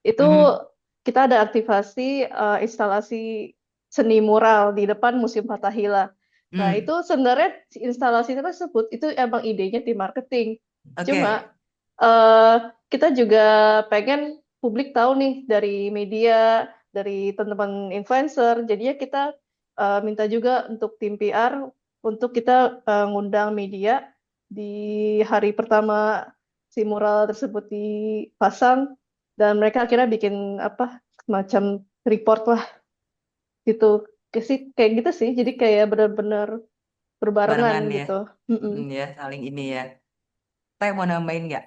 Itu Mhm. kita ada aktivasi instalasi seni mural di depan Museum Fathahillah. Nah, Hmm. itu sebenarnya instalasi tersebut itu emang idenya tim marketing. Cuma Oke. eh, kita juga pengen publik tahu nih dari media, dari teman-teman influencer. Jadinya kita minta juga untuk tim PR untuk kita ngundang media di hari pertama si mural tersebut dipasang dan mereka akhirnya bikin apa semacam report lah gitu. Kayak gitu sih. Jadi kayak benar-benar berbarengan Barengan ya. gitu. Mm-mm. Ya, saling ini ya. Teh mau nambahin nggak?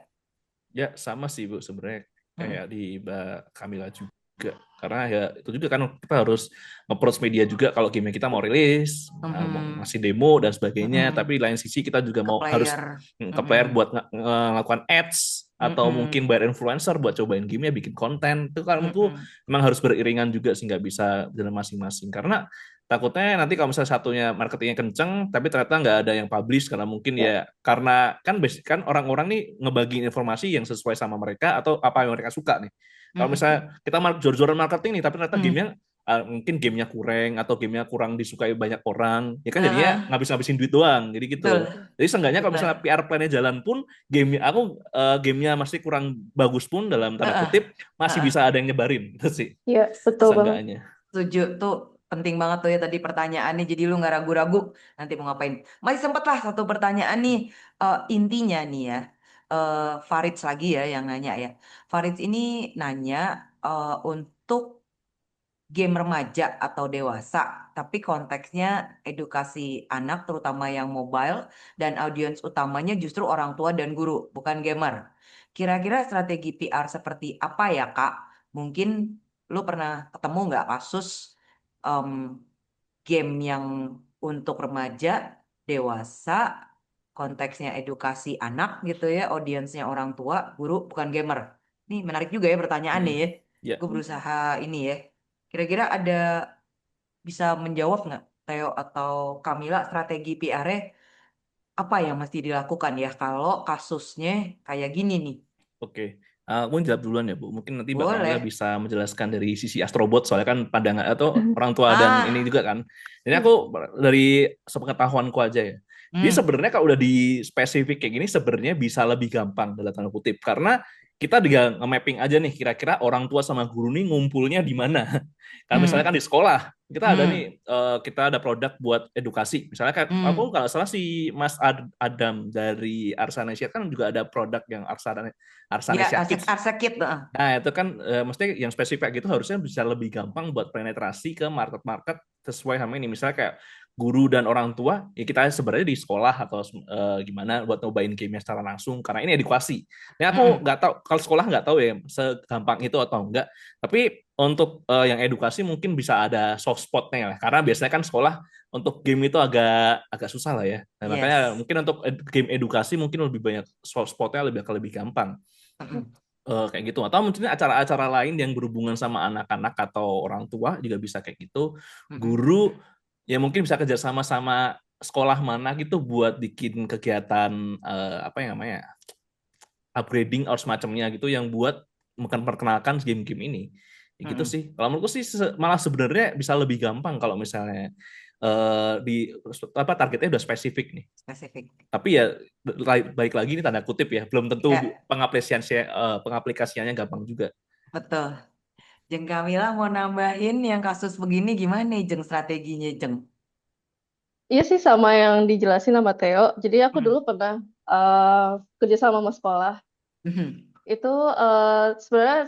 Ya sama sih Bu sebenarnya Mm-mm. kayak di Mbak Kamila juga, karena ya itu juga kan kita harus nge-approach media juga kalau game kita mau rilis, mau Mhm. ngasih demo dan sebagainya, tapi Mm-mm. di lain sisi kita juga Ke mau harus player. ke player Mm-mm. buat melakukan ads atau mungkin Mm-mm. bayar influencer buat cobain gamenya, bikin konten itu kan itu Mm-mm. memang harus beriringan juga sih, nggak bisa jalan masing-masing, karena takutnya nanti kalau misalnya satunya marketingnya kenceng tapi ternyata nggak ada yang publish, karena mungkin Ya. ya karena kan kan orang-orang nih ngebagi informasi yang sesuai sama mereka atau apa yang mereka suka nih. Kalau Mm-mm. misalnya kita jor-joran marketing nih tapi ternyata gamenya Mm. mungkin gamenya kurang atau gamenya kurang disukai banyak orang, ya kan jadinya Uh-uh. ngabis-ngabisin duit doang, jadi gitu. Betul. Jadi seenggaknya kalau misalnya Benar. PR plan-nya jalan pun gamenya masih kurang bagus pun dalam tanda Uh-uh. kutip masih Uh-uh. bisa ada yang nyebarin itu sih Iya, betul banget. seenggaknya. Setuju tuh, penting banget tuh ya tadi pertanyaannya, jadi lu nggak ragu-ragu nanti mau ngapain. Masih sempet lah satu pertanyaan nih. Intinya nih ya, Farid lagi ya yang nanya ya. Farid ini nanya untuk game remaja atau dewasa, tapi konteksnya edukasi anak terutama yang mobile dan audiens utamanya justru orang tua dan guru, bukan gamer. Kira-kira strategi PR seperti apa ya Kak? Mungkin lu pernah ketemu nggak kasus em, game yang untuk remaja, dewasa, konteksnya edukasi anak gitu ya, audiensnya orang tua, guru, bukan gamer. Ini menarik juga ya pertanyaan nih Mm-mm. ya. Ya, Gue berusaha ini ya. Kira-kira ada bisa menjawab nggak Theo atau Kamila strategi PR-nya apa yang mesti dilakukan ya kalau kasusnya kayak gini nih? oke. Aku jawab duluan ya, Bu. Mungkin nanti Mbak Kamila Boleh. bisa menjelaskan dari sisi Astrobot, soalnya kan pandangan atau orang tua dan ini Ah, juga kan. Jadi aku dari sepengetahuanku aja ya. Jadi hmm, sebenarnya kalau udah di spesifik kayak gini sebenarnya bisa lebih gampang dalam tanda kutip, karena kita tinggal nge-mapping aja nih kira-kira orang tua sama guru nih ngumpulnya di mana. Kalau misalnya hmm, kan di sekolah, kita ada nih hmm, kita ada produk buat edukasi. Misalnya kan aku hmm. kalau nggak salah si Mas Adam dari Arsanesia kan juga ada produk yang Ya, Arsanesia arsek Kids. arsekit. Nah, itu kan mestinya yang spesifik gitu harusnya bisa lebih gampang buat penetrasi ke market-market sesuai sama ini. Misalnya kayak guru dan orang tua, ya kita sebenarnya di sekolah atau gimana buat nyobain gamenya secara langsung, karena ini edukasi. Ini aku Mm-mm. nggak tahu, kalau sekolah nggak tahu ya segampang itu atau enggak. Tapi untuk yang edukasi mungkin bisa ada soft spotnya lah, karena biasanya kan sekolah untuk game itu agak agak susah lah ya. Nah, makanya Yes. mungkin untuk game edukasi mungkin lebih banyak soft spotnya lebih gampang. Mm-mm. Kayak gitu, atau mungkin acara-acara lain yang berhubungan sama anak-anak atau orang tua juga bisa kayak gitu. Mm-mm. Guru ya mungkin bisa kerjasama sama sekolah mana gitu buat bikin kegiatan apa yang namanya upgrading atau semacamnya gitu yang buat memperkenalkan game-game ini. Ya gitu Mm-mm. sih. Kalau menurutku sih malah sebenarnya bisa lebih gampang kalau misalnya di apa targetnya udah spesifik nih. Spesifik. Tapi ya baik lagi ini tanda kutip ya, belum tentu Ya, pengaplikasiannya gampang juga. betul. Jeng Kamila mau nambahin yang kasus begini gimana nih Jeng strateginya Jeng? Iya sih sama yang dijelasin sama Theo. Jadi aku Hmm. dulu pernah eh, kerja sama sekolah. Mhm. Itu sebenarnya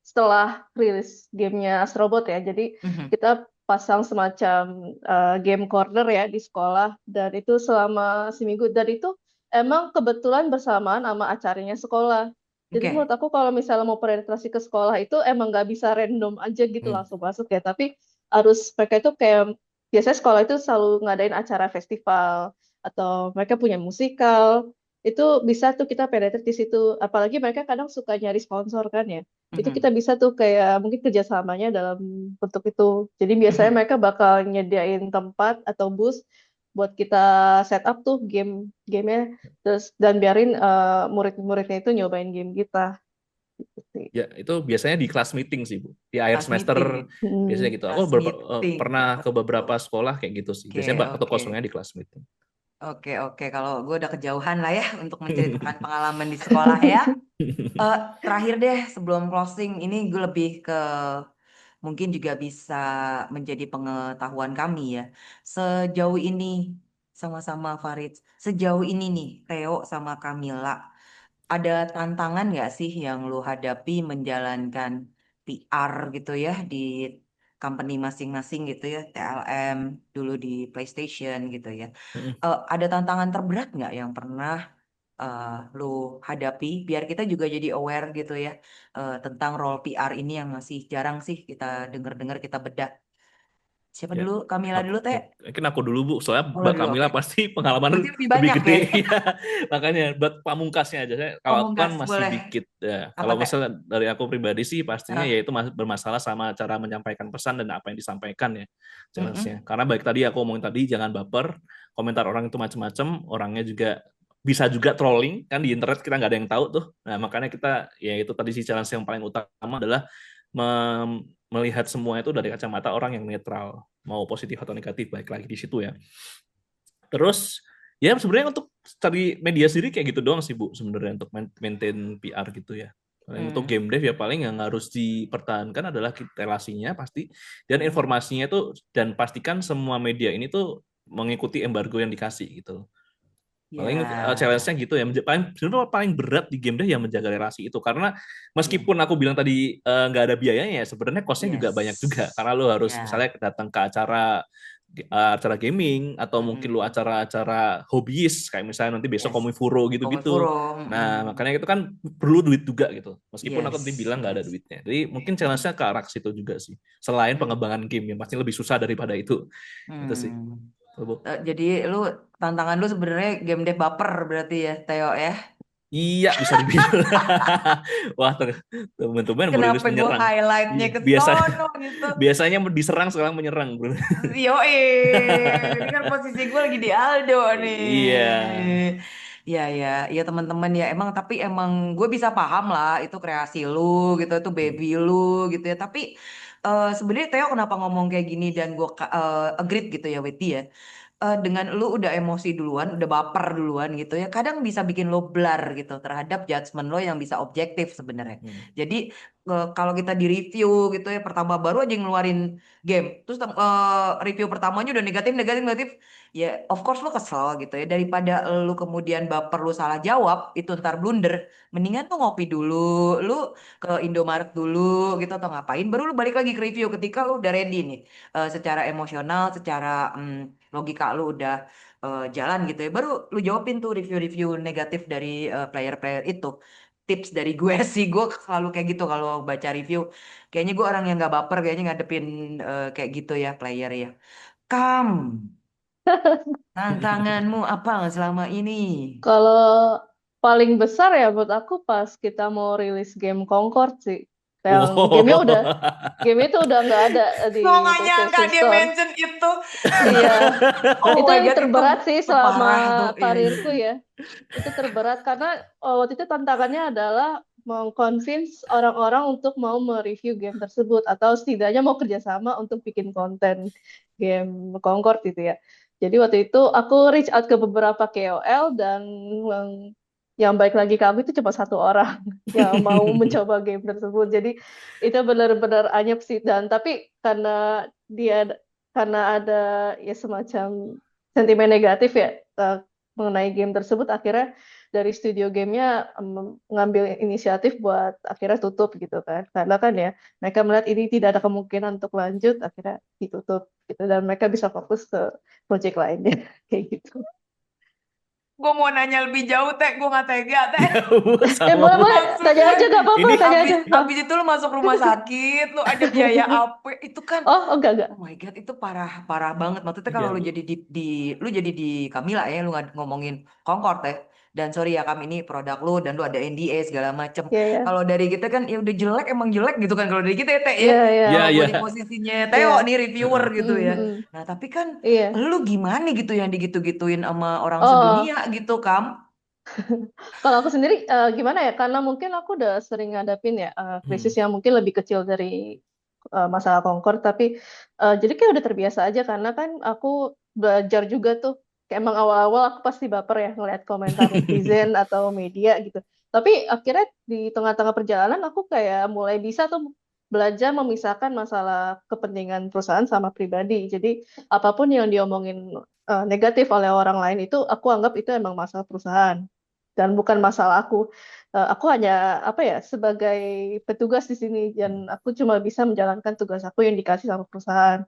setelah rilis gamenya Astrobot ya. Jadi Mhm. kita pasang semacam game corner ya di sekolah. Dan itu selama seminggu. Dan itu emang kebetulan bersamaan sama acaranya sekolah. Jadi menurut Oke. aku kalau misalnya mau penetrasi ke sekolah itu emang nggak bisa random aja gitu Hmm. langsung masuk ya. Tapi harus mereka itu kayak biasanya sekolah itu selalu ngadain acara festival atau mereka punya musikal itu bisa tuh kita penetrate di situ. Apalagi mereka kadang suka nyari sponsor kan ya. Itu kita Mhm. bisa tuh kayak mungkin kerjasamanya dalam bentuk itu. Jadi biasanya Mhm. mereka bakal nyediain tempat atau booth buat kita set up tuh gamenya terus dan biarin murid-muridnya itu nyobain game kita gitu sih. Ya, itu biasanya di kelas meeting sih, Bu. Di akhir Class semester meeting. biasanya gitu. Aku Class meeting. pernah ke beberapa Betul. sekolah kayak gitu sih. Oke, Biasanya waktu oke. kosongnya di kelas meeting. Oke, oke. Kalau gue udah kejauhan lah ya untuk menceritakan pengalaman di sekolah ya. Eh, Terakhir deh sebelum closing ini gue lebih ke mungkin juga bisa menjadi pengetahuan kami ya. Sejauh ini sama-sama Farid, sejauh ini nih Theo sama Kamila, ada tantangan nggak sih yang lu hadapi menjalankan PR gitu ya di company masing-masing gitu ya, TLM dulu di PlayStation gitu ya. Ada tantangan terberat nggak yang pernah lu hadapi biar kita juga jadi aware gitu ya tentang role PR ini yang masih jarang sih kita dengar-dengar kita bedah. Siapa Ya, dulu? Kamila dulu teh. mungkin aku dulu Bu, soalnya Oh, lo Mbak dulu, Kamila oke. pasti pengalaman Berarti lebih lebih banyak gede ya. ya. Makanya buat pamungkasnya aja. Kalau aku kan Pamungkas masih boleh. dikit ya. Apa Kalau teh? misalnya dari aku pribadi sih pastinya Hah? yaitu bermasalah sama cara menyampaikan pesan dan apa yang disampaikan ya. Challenge-nya. Mm-mm. Karena baik tadi aku ngomongin tadi jangan baper, komentar orang itu macam-macam, orangnya juga bisa juga trolling kan di internet kita nggak ada yang tahu tuh. Nah, makanya kita ya itu tadi sih challenge yang paling utama adalah melihat semua itu dari kacamata orang yang netral, mau positif atau negatif, baik lagi di situ ya. Terus ya sebenarnya untuk cari media sendiri kayak gitu doang sih Bu sebenarnya untuk maintain PR gitu ya. Paling untuk Hmm. game dev ya paling yang harus dipertahankan adalah relasinya pasti dan Hmm. informasinya itu dan pastikan semua media ini tuh mengikuti embargo yang dikasih gitu. Paling Ya. challenge-nya gitu ya. Paling sebenarnya paling berat di game dev yang menjaga relasi itu karena Ya. meskipun aku bilang tadi nggak ada biayanya ya sebenarnya cost-nya juga banyak juga Yes. karena lo harus misalnya Ya. datang ke acara gaming atau mungkin lo Mm-mm. acara-acara hobiis kayak misalnya nanti besok Yes. Komifuro gitu-gitu. Komifuro. Nah, Mm-mm. makanya itu kan perlu duit juga gitu. Meskipun aku tadi Yes. bilang nggak ada Yes. duitnya. Jadi mungkin Mm-mm. challenge-nya ke arah situ juga sih. Selain Mm. pengembangan game yang pasti lebih susah daripada itu. Itu sih. Hmm. Tuh, Bu. Jadi lu tantangan lu sebenarnya game dev baper berarti ya Theo ya. Iya, bisa dibilang. Wah, teman-teman Bordeaux Kenapa gue menyerang. highlightnya Iya, ke biasa sono gitu? biasanya diserang sekarang menyerang, bro. Yoi, ini kan posisi gue lagi di Aldo nih. Iya. Ya ya, ya teman-teman ya emang tapi emang gue bisa paham lah itu kreasi lu gitu itu baby lu gitu ya. Tapi sebenarnya Theo kenapa ngomong kayak gini dan gue agreed gitu ya with dia. Dengan lu udah emosi duluan, udah baper duluan gitu ya, kadang bisa bikin lo blur gitu terhadap judgement lo yang bisa objektif sebenarnya. Hmm. Jadi kalau kita di review gitu ya, pertama baru aja ngeluarin game, terus review pertamanya udah negatif, negatif, negatif, ya of course lo kesel gitu ya. Daripada lu kemudian baper lu salah jawab, itu ntar blunder, mendingan tuh ngopi dulu, lu ke Indomaret dulu gitu atau ngapain, baru lu balik lagi ke review ketika lu udah ready nih, secara emosional, secara logika lu udah jalan gitu ya, baru lu jawabin tuh review-review negatif dari player-player itu. Tips dari gue sih, gue selalu kayak gitu kalau baca review. Kayaknya gue orang yang nggak baper, kayaknya ngadepin kayak gitu ya player ya. Kam, tantanganmu apa selama ini? Kalau paling besar ya buat aku pas kita mau rilis game Concord sih. Yang Wow. game itu udah nggak ada di Gue gak nyangka PlayStation dia Store. mention itu. Iya, Oh itu my yang God, terberat sih itu selama parah tuh. Iya, iya. karirku ya. Itu terberat karena waktu itu tantangannya adalah mengconvince orang-orang untuk mau mereview game tersebut atau setidaknya mau kerjasama untuk bikin konten game Concord gitu ya. Jadi waktu itu aku reach out ke beberapa KOL dan yang, yang baik lagi ke aku itu cuma satu orang yang mau mencoba game tersebut. Jadi itu benar-benar anyep sih dan tapi dia karena ada ya semacam sentimen negatif ya mengenai game tersebut akhirnya dari studio gamenya mengambil inisiatif buat akhirnya tutup gitu kan karena kan ya mereka melihat ini tidak ada kemungkinan untuk lanjut akhirnya ditutup gitu dan mereka bisa fokus ke project lainnya kayak gitu. Gue mau nanya lebih jauh, Teh. Gue gak tega, Teh. Jauh sama Boleh Bu. boleh tanya Maksudnya, aja gak apa-apa Ini tanya abis, aja. Hah? abis itu lu masuk rumah sakit, lu ada biaya apa? Itu kan, Oh enggak. oh my God, itu parah, parah banget. Maksudnya kalau iya. lu jadi lu jadi di Kamila ya, lu ngomongin Concord ya. Dan sorry ya, kami ini produk lu, dan lu ada NDA segala macem. Ya ya Kalau dari kita kan, ya udah jelek, emang jelek gitu kan. Kalau dari kita ya, Teh ya. ya Iya, Kalau ya gue iya. di posisinya Theo ya. nih, reviewer gitu ya. Mm. Nah, tapi kan, Iya. lu gimana gitu yang digitu-gituin sama orang Oh, sedunia gitu, Kam? kalau aku sendiri gimana ya? Karena mungkin aku udah sering ngadapin ya krisis Hmm. yang mungkin lebih kecil dari masalah Concord, tapi jadi kayak udah terbiasa aja karena kan aku belajar juga tuh. Kayak emang awal-awal aku pasti baper ya ngeliat komentar netizen atau media gitu. Tapi akhirnya di tengah-tengah perjalanan aku kayak mulai bisa tuh belajar memisahkan masalah kepentingan perusahaan sama pribadi. Jadi apapun yang diomongin negatif oleh orang lain itu aku anggap itu emang masalah perusahaan dan bukan masalah aku. Aku hanya apa ya sebagai petugas di sini dan aku cuma bisa menjalankan tugas aku yang dikasih sama perusahaan.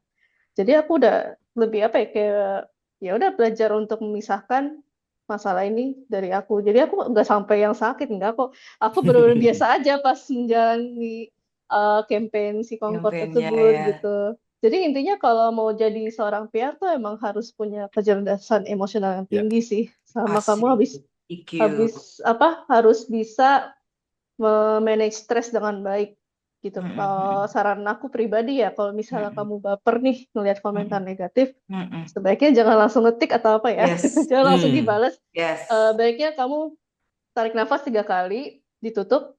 Jadi aku udah lebih apa ya kayak ya udah belajar untuk memisahkan masalah ini dari aku. Jadi aku nggak sampai yang sakit nggak kok. Aku benar-benar biasa aja pas menjalani campaign si Concord Campaign-nya tersebut ya. gitu. Jadi intinya kalau mau jadi seorang PR tuh emang harus punya kecerdasan emosional yang Ya. tinggi sih. Sama kamu Asik. habis IQ. habis apa harus bisa manage stres dengan baik gitu. Mm-mm, Saran aku pribadi ya, kalau misalnya mm-mm, kamu baper nih ngelihat komentar mm-mm, negatif, mm-mm. sebaiknya jangan langsung ngetik atau apa ya, Yes. jangan langsung Hmm. dibalas. Yes. Baiknya kamu tarik nafas 3 kali, ditutup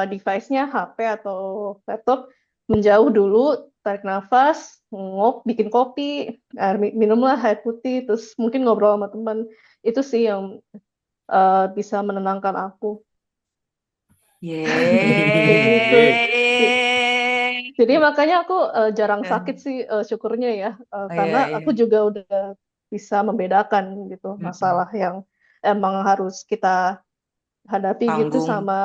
device-nya, HP atau laptop, menjauh dulu, tarik nafas, bikin kopi, minumlah air putih, terus mungkin ngobrol sama teman. Itu sih yang bisa menenangkan aku. Kayak gitu. Jadi Yeay. makanya aku jarang Ya. sakit sih syukurnya ya. Oh, Karena iya, aku iya. juga udah bisa membedakan gitu masalah Mm-mm. yang emang harus kita hadapi gitu Tanggung. sama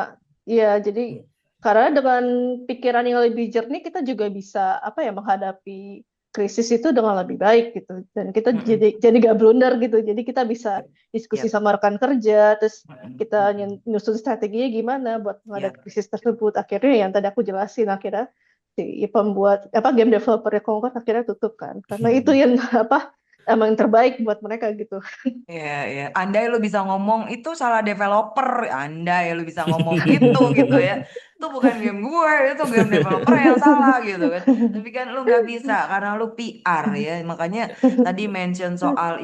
iya jadi karena dengan pikiran yang lebih jernih kita juga bisa apa ya menghadapi krisis itu dengan lebih baik gitu dan kita Mm-mm. jadi gak blunder gitu. Jadi kita bisa Yep. diskusi Yep. sama rekan kerja terus Mm-mm. kita Mm-mm. nyusun strateginya gimana buat menghadapi Yep. krisis tersebut. Akhirnya yang tadi aku jelasin akhirnya si pembuat apa game developer Concord akhirnya tutup kan karena itu yang apa emang yang terbaik buat mereka gitu. Ya, ya. Andai lu bisa ngomong itu salah developer, andai lu bisa ngomong gitu gitu ya. Itu bukan game gue, itu game developer yang salah gitu kan. Tapi kan lu nggak bisa karena lu PR ya. Makanya tadi mention soal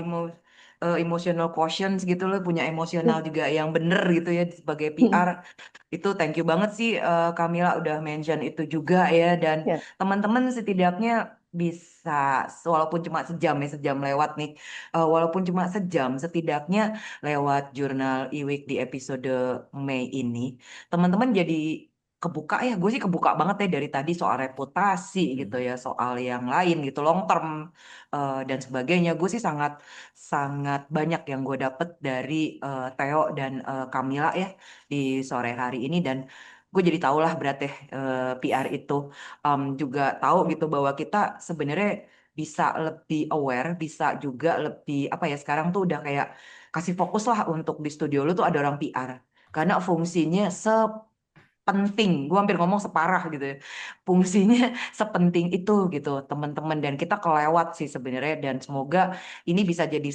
emotional quotient gitu, lu punya emosional juga yang bener gitu ya sebagai PR. Itu thank you banget sih Kamila udah mention itu juga ya, dan Ya, teman-teman setidaknya bisa walaupun cuma sejam ya, sejam lewat nih. Walaupun cuma sejam setidaknya lewat jurnal Iwik di episode Mei ini teman-teman jadi kebuka ya. Gue sih kebuka banget ya dari tadi soal reputasi gitu ya, soal yang lain gitu, long term dan sebagainya. Gue sih sangat sangat banyak yang gue dapet dari Theo dan Kamila ya di sore hari ini. Dan gue jadi tahu lah berat PR itu. Juga tahu gitu bahwa kita sebenarnya bisa lebih aware, bisa juga lebih apa ya, sekarang tuh udah kayak kasih fokus lah untuk di studio lu tuh ada orang PR. Karena fungsinya sepenting, gue hampir ngomong separah gitu ya. Fungsinya sepenting itu gitu teman-teman, dan kita kelewat sih sebenarnya, dan semoga ini bisa jadi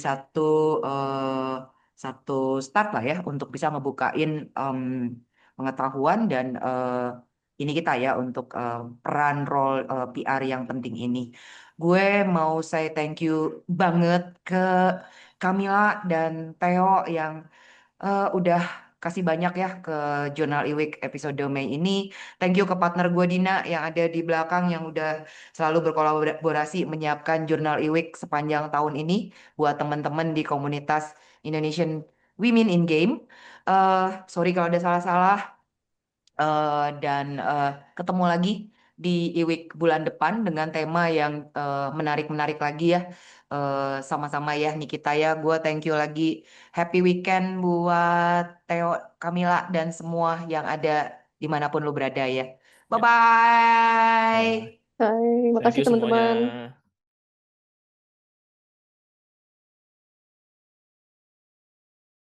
satu start lah ya untuk bisa ngebukain pengetahuan dan ini kita ya untuk peran role PR yang penting ini. Gue mau say thank you banget ke Camilla dan Theo yang udah kasih banyak ya ke Jurnal Iwik episode Mei ini. Thank you ke partner gue Dina yang ada di belakang yang udah selalu berkolaborasi menyiapkan Jurnal Iwik sepanjang tahun ini buat teman-teman di komunitas Indonesian Women in Game. Sorry kalau ada salah-salah. Dan ketemu lagi di Iwik bulan depan dengan tema yang menarik-menarik lagi ya. Sama-sama ya Nikita ya. Gue thank you lagi. Happy weekend buat Theo, Camila, dan semua yang ada dimanapun lu berada ya. Ya. Bye-bye. Hai, Thank makasih you semuanya. teman-teman.